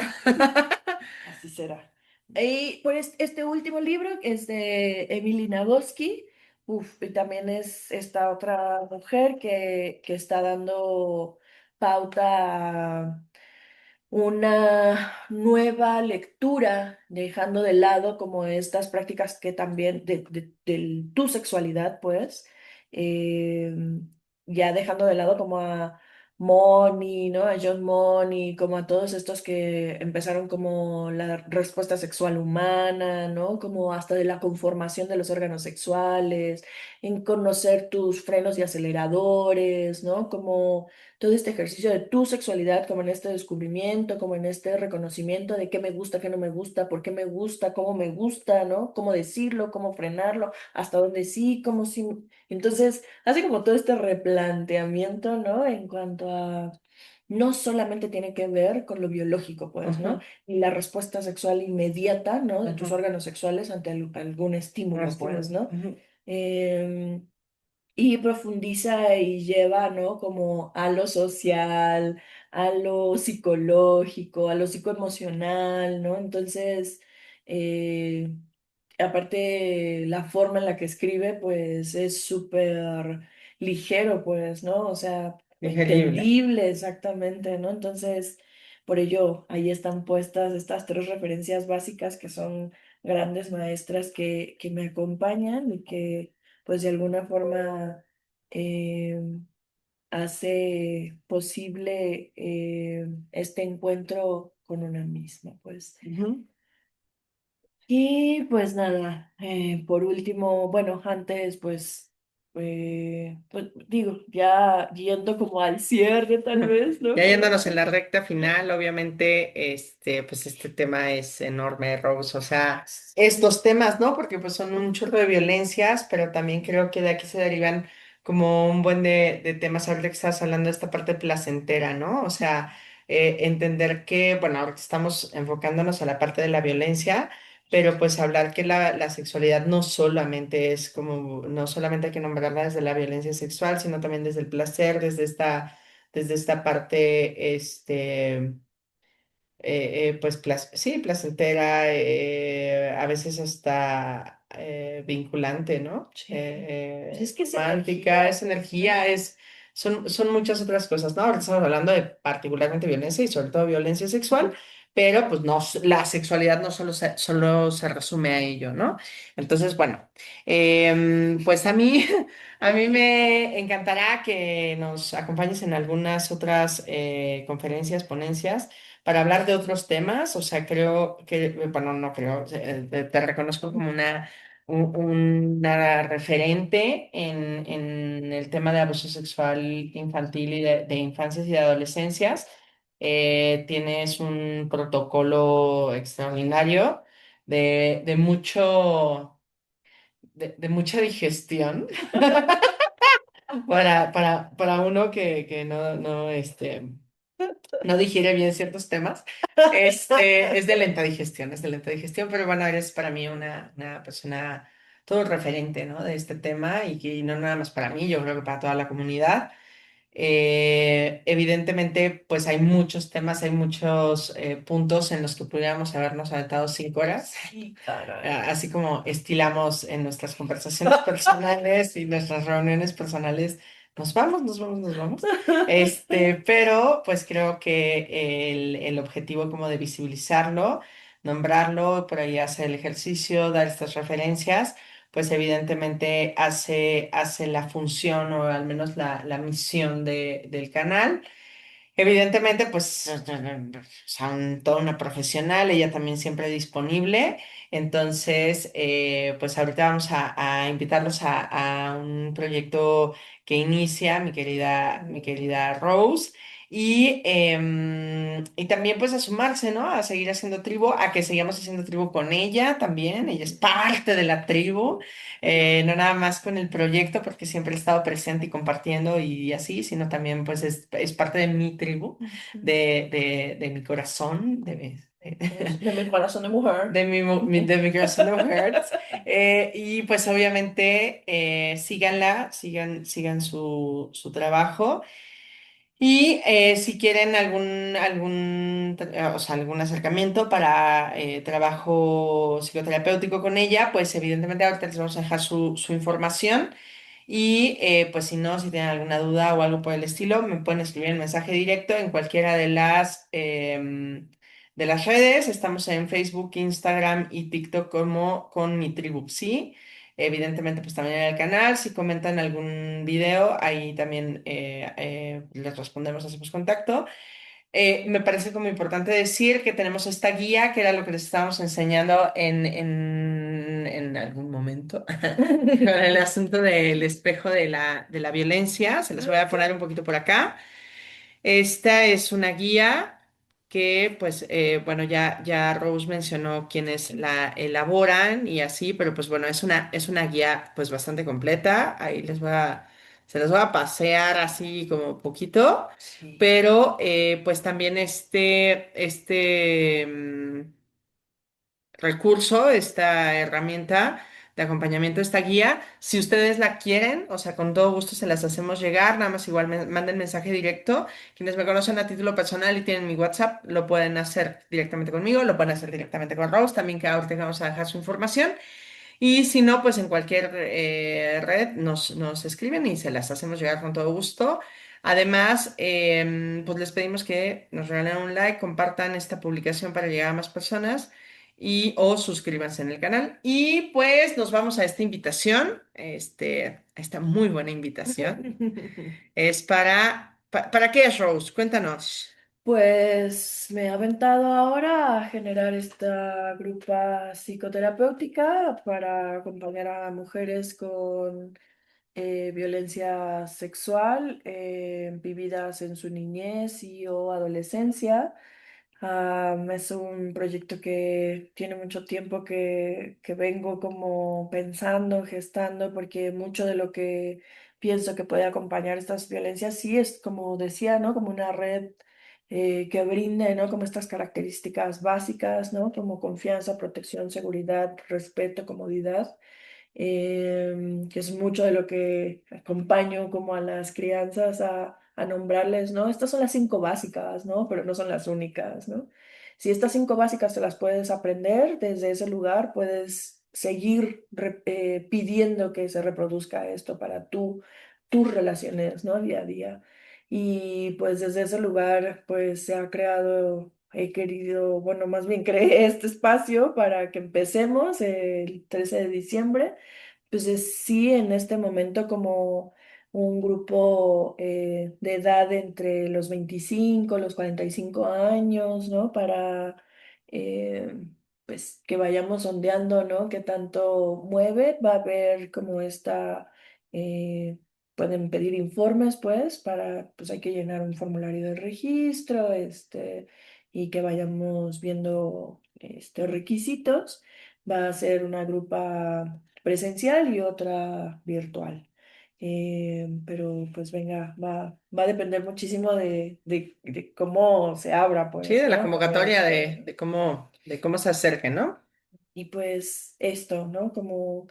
Así será. Y pues este último libro es de Emily Nagoski. Uf, y también es esta otra mujer que está dando pauta una nueva lectura, dejando de lado como estas prácticas que también de tu sexualidad, pues, eh, ya dejando de lado como a Money, ¿no? A John Money, como a todos estos que empezaron como la respuesta sexual humana, ¿no? Como hasta de la conformación de los órganos sexuales, en conocer tus frenos y aceleradores, ¿no? Como todo este ejercicio de tu sexualidad, como en este descubrimiento, como en este reconocimiento de qué me gusta, qué no me gusta, por qué me gusta, ¿no? Cómo decirlo, cómo frenarlo, hasta dónde sí, cómo sí. Entonces, hace como todo este replanteamiento, ¿no? En cuanto a... No solamente tiene que ver con lo biológico, pues, ¿no? Ujú, Y la respuesta sexual inmediata, ¿no? De tus ujú. órganos sexuales ante algún Un estímulo, pues, estímulo. ¿no? Ujú, Em, y profundiza y lleva, ¿no? Como a lo social, a lo psicológico, a lo psicoemocional, ¿no? Entonces, eh, aparte, la forma en la que escribe, pues es súper ligero, pues, ¿no? O sea, digerible. entendible exactamente, ¿no? Entonces, por ello, ahí están puestas estas tres referencias básicas que son grandes maestras que me acompañan y que pues de alguna forma eh, hace posible este encuentro con una misma, pues. Ujú. Y pues nada, por último, bueno, antes pues digo, ya yendo como al cierre tal vez, ¿no? Ya Como... yéndonos en la recta final, obviamente, pues este tema es enorme, Rose. O sea, estos temas, ¿no? Porque pues son un chorro de violencias, pero también creo que de aquí se derivan como un buen de temas. Ahorita que estás hablando de esta parte placentera, ¿no? O sea, entender que, bueno, ahora que estamos enfocándonos a la parte de la violencia, pero pues hablar que la sexualidad no solamente es como, no solamente hay que nombrarla desde la violencia sexual, sino también desde el placer, desde esta parte, pues sí, placentera, a veces hasta vinculante, ¿no? Sí, pues es que es Romántica, energía, es pues, ¿no? energía, son muchas otras cosas, ¿no? Ahora estamos hablando de particularmente violencia y sobre todo violencia sexual. Pero pues no, la sexualidad no solo se resume a ello, ¿no? Entonces, bueno, pues a mí, a mí me encantará que nos acompañes en algunas otras conferencias, ponencias para hablar de otros temas. O sea, creo que, bueno, no creo, te reconozco como una referente en el tema de abuso sexual infantil y de infancias y de adolescencias. Tienes un protocolo extraordinario de mucho, de mucha digestión para uno que no digiere bien ciertos temas. Es de lenta digestión, es de lenta digestión, pero bueno, eres para mí una persona, todo un referente, ¿no? De este tema y que no nada más para mí, yo creo que para toda la comunidad. Evidentemente, pues hay muchos temas, hay muchos puntos en los que pudiéramos habernos aventado 5 horas, Sí, caray. así como estilamos en nuestras conversaciones personales y nuestras reuniones personales. Nos vamos, nos vamos, nos vamos. Pero pues creo que el objetivo como de visibilizarlo, nombrarlo, por ahí hacer el ejercicio, dar estas referencias, pues evidentemente hace la función o al menos la misión del canal. Evidentemente, pues, son toda una profesional, ella también siempre disponible. Entonces, pues ahorita vamos a invitarlos a un proyecto que inicia mi querida Rose. Y también pues a sumarse, ¿no? A seguir haciendo tribu, a que sigamos haciendo tribu con ella también. Ella es parte de la tribu, no nada más con el proyecto, porque siempre he estado presente y compartiendo y así, sino también pues es parte de mi tribu, de mi corazón, De mi corazón de mujer. de mi corazón de mujeres. Y pues obviamente síganla, sigan su trabajo. Y si quieren o sea, algún acercamiento para trabajo psicoterapéutico con ella, pues evidentemente ahorita les vamos a dejar su información. Y pues si no, si tienen alguna duda o algo por el estilo, me pueden escribir el mensaje directo en cualquiera de las redes. Estamos en Facebook, Instagram y TikTok como con mi tribu, sí. Evidentemente, pues también en el canal. Si comentan algún video, ahí también les respondemos, hacemos contacto. Me parece como importante decir que tenemos esta guía, que era lo que les estábamos enseñando en algún momento, con el asunto del espejo de la violencia. Se los voy a poner un poquito por acá. Esta es una guía que, pues, bueno, ya Rose mencionó quienes la elaboran y así, pero pues bueno, es una guía pues bastante completa. Ahí se las voy a pasear así como poquito, Sí. pero pues también recurso, esta herramienta de acompañamiento, esta guía. Si ustedes la quieren, o sea, con todo gusto se las hacemos llegar, nada más igual me manden mensaje directo. Quienes me conocen a título personal y tienen mi WhatsApp, lo pueden hacer directamente conmigo, lo pueden hacer directamente con Rose, también que ahorita vamos a dejar su información. Y si no, pues en cualquier red nos escriben y se las hacemos llegar con todo gusto. Además, pues les pedimos que nos regalen un like, compartan esta publicación para llegar a más personas y o suscríbanse en el canal. Y pues nos vamos a esta invitación, a esta muy buena invitación. Es ¿para qué es, Rose? Cuéntanos. Pues me he aventado ahora a generar esta grupa psicoterapéutica para acompañar a mujeres con violencia sexual vividas en su niñez y o adolescencia. Es un proyecto que tiene mucho tiempo que vengo como pensando, gestando, porque mucho de lo que pienso que puede acompañar estas violencias sí es, como decía, ¿no? Como una red que brinde, ¿no? Como estas características básicas, ¿no? Como confianza, protección, seguridad, respeto, comodidad, que es mucho de lo que acompaño como a las crianzas a nombrarles, ¿no? Estas son las cinco básicas, ¿no? Pero no son las únicas, ¿no? Si estas cinco básicas te las puedes aprender, desde ese lugar puedes seguir pidiendo que se reproduzca esto para tus relaciones, ¿no? Día a día. Y pues desde ese lugar, pues se ha creado, he querido, bueno, más bien creé este espacio para que empecemos el 13 de diciembre. Pues sí, en este momento como un grupo de edad entre los 25 los 45 años, ¿no? Para eh, pues que vayamos sondeando, ¿no? Qué tanto mueve. Va a haber como eh, pueden pedir informes, pues, pues hay que llenar un formulario de registro, y que vayamos viendo, requisitos. Va a ser una grupa presencial y otra virtual. Pero pues venga, va a depender muchísimo de cómo se abra, Sí, pues, de la ¿no? Cómo convocatoria se... de cómo se acerque, ¿no? Y pues esto, ¿no? Como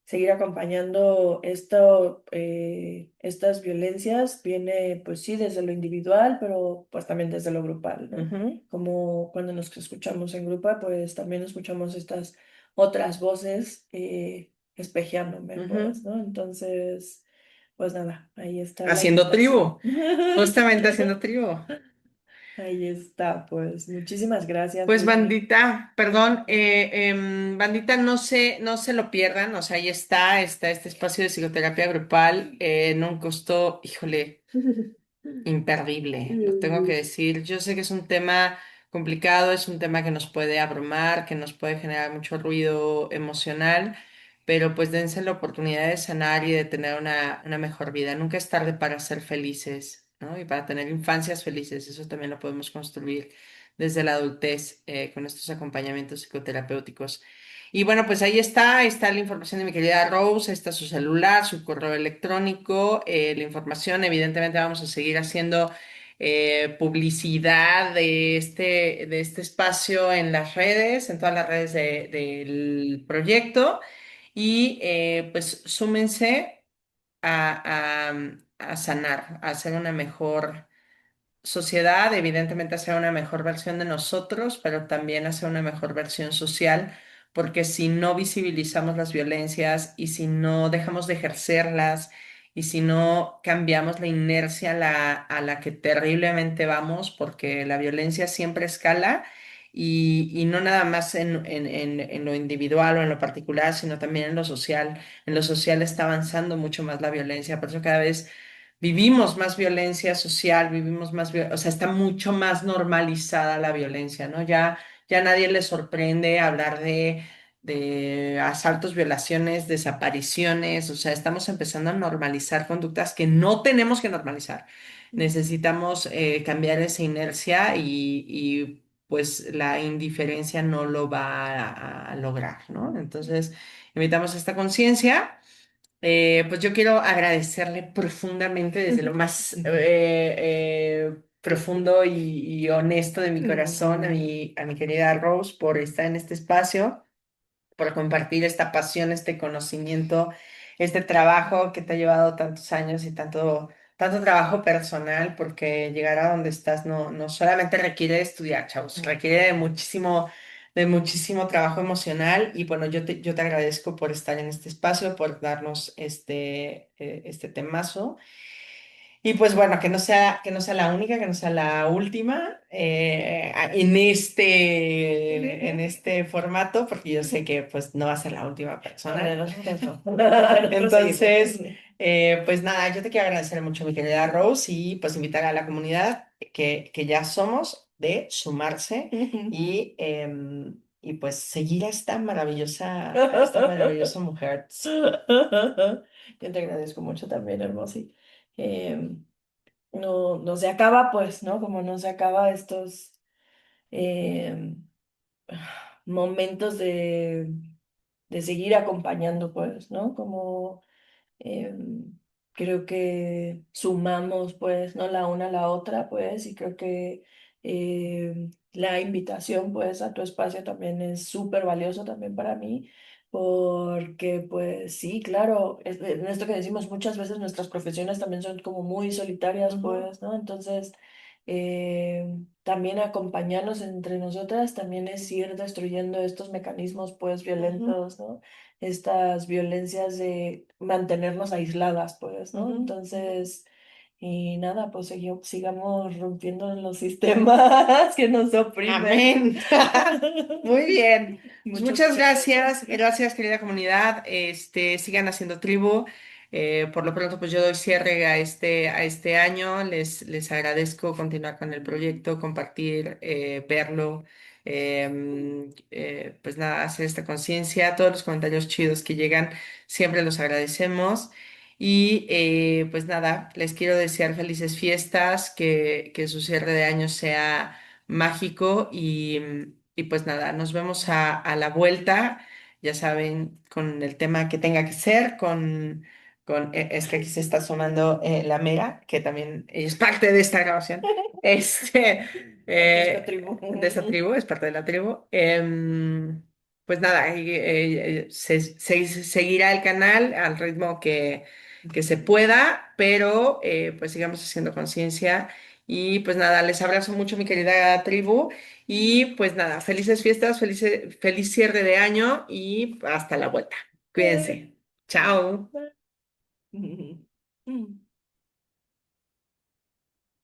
seguir acompañando esto, estas violencias viene, pues sí, desde lo individual, pero pues también desde lo grupal, ¿no? Ujú, Como cuando nos escuchamos en grupo, pues también escuchamos estas otras voces espejeándome, pues, ujú. ¿no? Entonces, pues nada, ahí está la Haciendo invitación. tribu, justamente haciendo tribu. Ahí está, pues muchísimas gracias, Pues Vicky. bandita, perdón, bandita, no se lo pierdan, o sea, ahí está este espacio de psicoterapia grupal en un costo, híjole, imperdible, lo tengo que decir. Yo sé que es un tema complicado, es un tema que nos puede abrumar, que nos puede generar mucho ruido emocional, pero pues dense la oportunidad de sanar y de tener una mejor vida. Nunca es tarde para ser felices, ¿no? Y para tener infancias felices, eso también lo podemos construir desde la adultez con estos acompañamientos psicoterapéuticos. Y bueno, pues ahí está la información de mi querida Rose, ahí está su celular, su correo electrónico, la información. Evidentemente vamos a seguir haciendo publicidad de este espacio en las redes, en todas las redes del proyecto. Y pues súmense a sanar, a hacer una mejor sociedad, evidentemente hacer una mejor versión de nosotros, pero también hacer una mejor versión social, porque si no visibilizamos las violencias y si no dejamos de ejercerlas y si no cambiamos la inercia a la que terriblemente vamos, porque la violencia siempre escala y no nada más en lo individual o en lo particular, sino también en lo social. En lo social está avanzando mucho más la violencia, por eso cada vez vivimos más violencia social, vivimos más, o sea, está mucho más normalizada la violencia, ¿no? Ya nadie le sorprende hablar de asaltos, violaciones, desapariciones, o sea, estamos empezando a normalizar conductas que no tenemos que normalizar. Necesitamos cambiar esa inercia pues la indiferencia no lo va a lograr, ¿no? Entonces, invitamos a esta conciencia. Pues yo quiero agradecerle profundamente desde lo más profundo y honesto de mi corazón a mi querida Rose por estar en este espacio, por compartir esta pasión, este conocimiento, este trabajo que te ha llevado tantos años y tanto trabajo personal, porque llegar a donde estás no solamente requiere de estudiar, chavos, requiere de muchísimo trabajo emocional. Y bueno, yo te agradezco por estar en este espacio, por darnos este temazo. Y pues bueno, que no sea la única, que no sea la última en este formato, porque yo sé que pues no va a ser la última Vale, persona. nosotros no. Nosotros seguimos. Entonces, pues nada, yo te quiero agradecer mucho, mi querida Rose, y pues invitar a la comunidad que ya somos de sumarse y pues seguir a esta maravillosa mujer. Yo te agradezco mucho también, Hermosi. No se acaba, pues, ¿no? Como no se acaba estos em, momentos de seguir acompañando, pues, ¿no? Como creo que sumamos, pues, ¿no? La una a la otra, pues, y creo que la invitación, pues, a tu espacio también es súper valioso también para mí, porque, pues, sí, claro, en esto que decimos muchas veces nuestras profesiones también son como muy solitarias, Ujú, pues, ¿no? Entonces, también acompañarnos entre nosotras también es ir destruyendo estos mecanismos, pues, ujú, violentos, ¿no? Estas violencias de mantenernos aisladas, pues, ¿no? ujú. Entonces, y nada, pues sigamos rompiendo los sistemas que nos oprimen. Amén. Muy bien. Pues Muchos muchas éxitos. gracias, gracias querida comunidad. Sigan haciendo tribu. Por lo pronto, pues yo doy cierre a este año. Les agradezco continuar con el proyecto, compartir, verlo. Pues nada, hacer esta conciencia. Todos los comentarios chidos que llegan, siempre los agradecemos. Y pues nada, les quiero desear felices fiestas, que su cierre de año sea mágico y pues nada, nos vemos a la vuelta, ya saben, con el tema que tenga que ser, es que aquí se está sonando la Mera, que también es parte de esta grabación, De esta tribu. de esa tribu, es parte de la tribu. Pues nada, seguirá el canal al ritmo que se pueda, pero pues sigamos haciendo conciencia. Y pues nada, les abrazo mucho, mi querida tribu. Y pues nada, felices fiestas, feliz cierre de año y hasta la vuelta. Cuídense. Chao.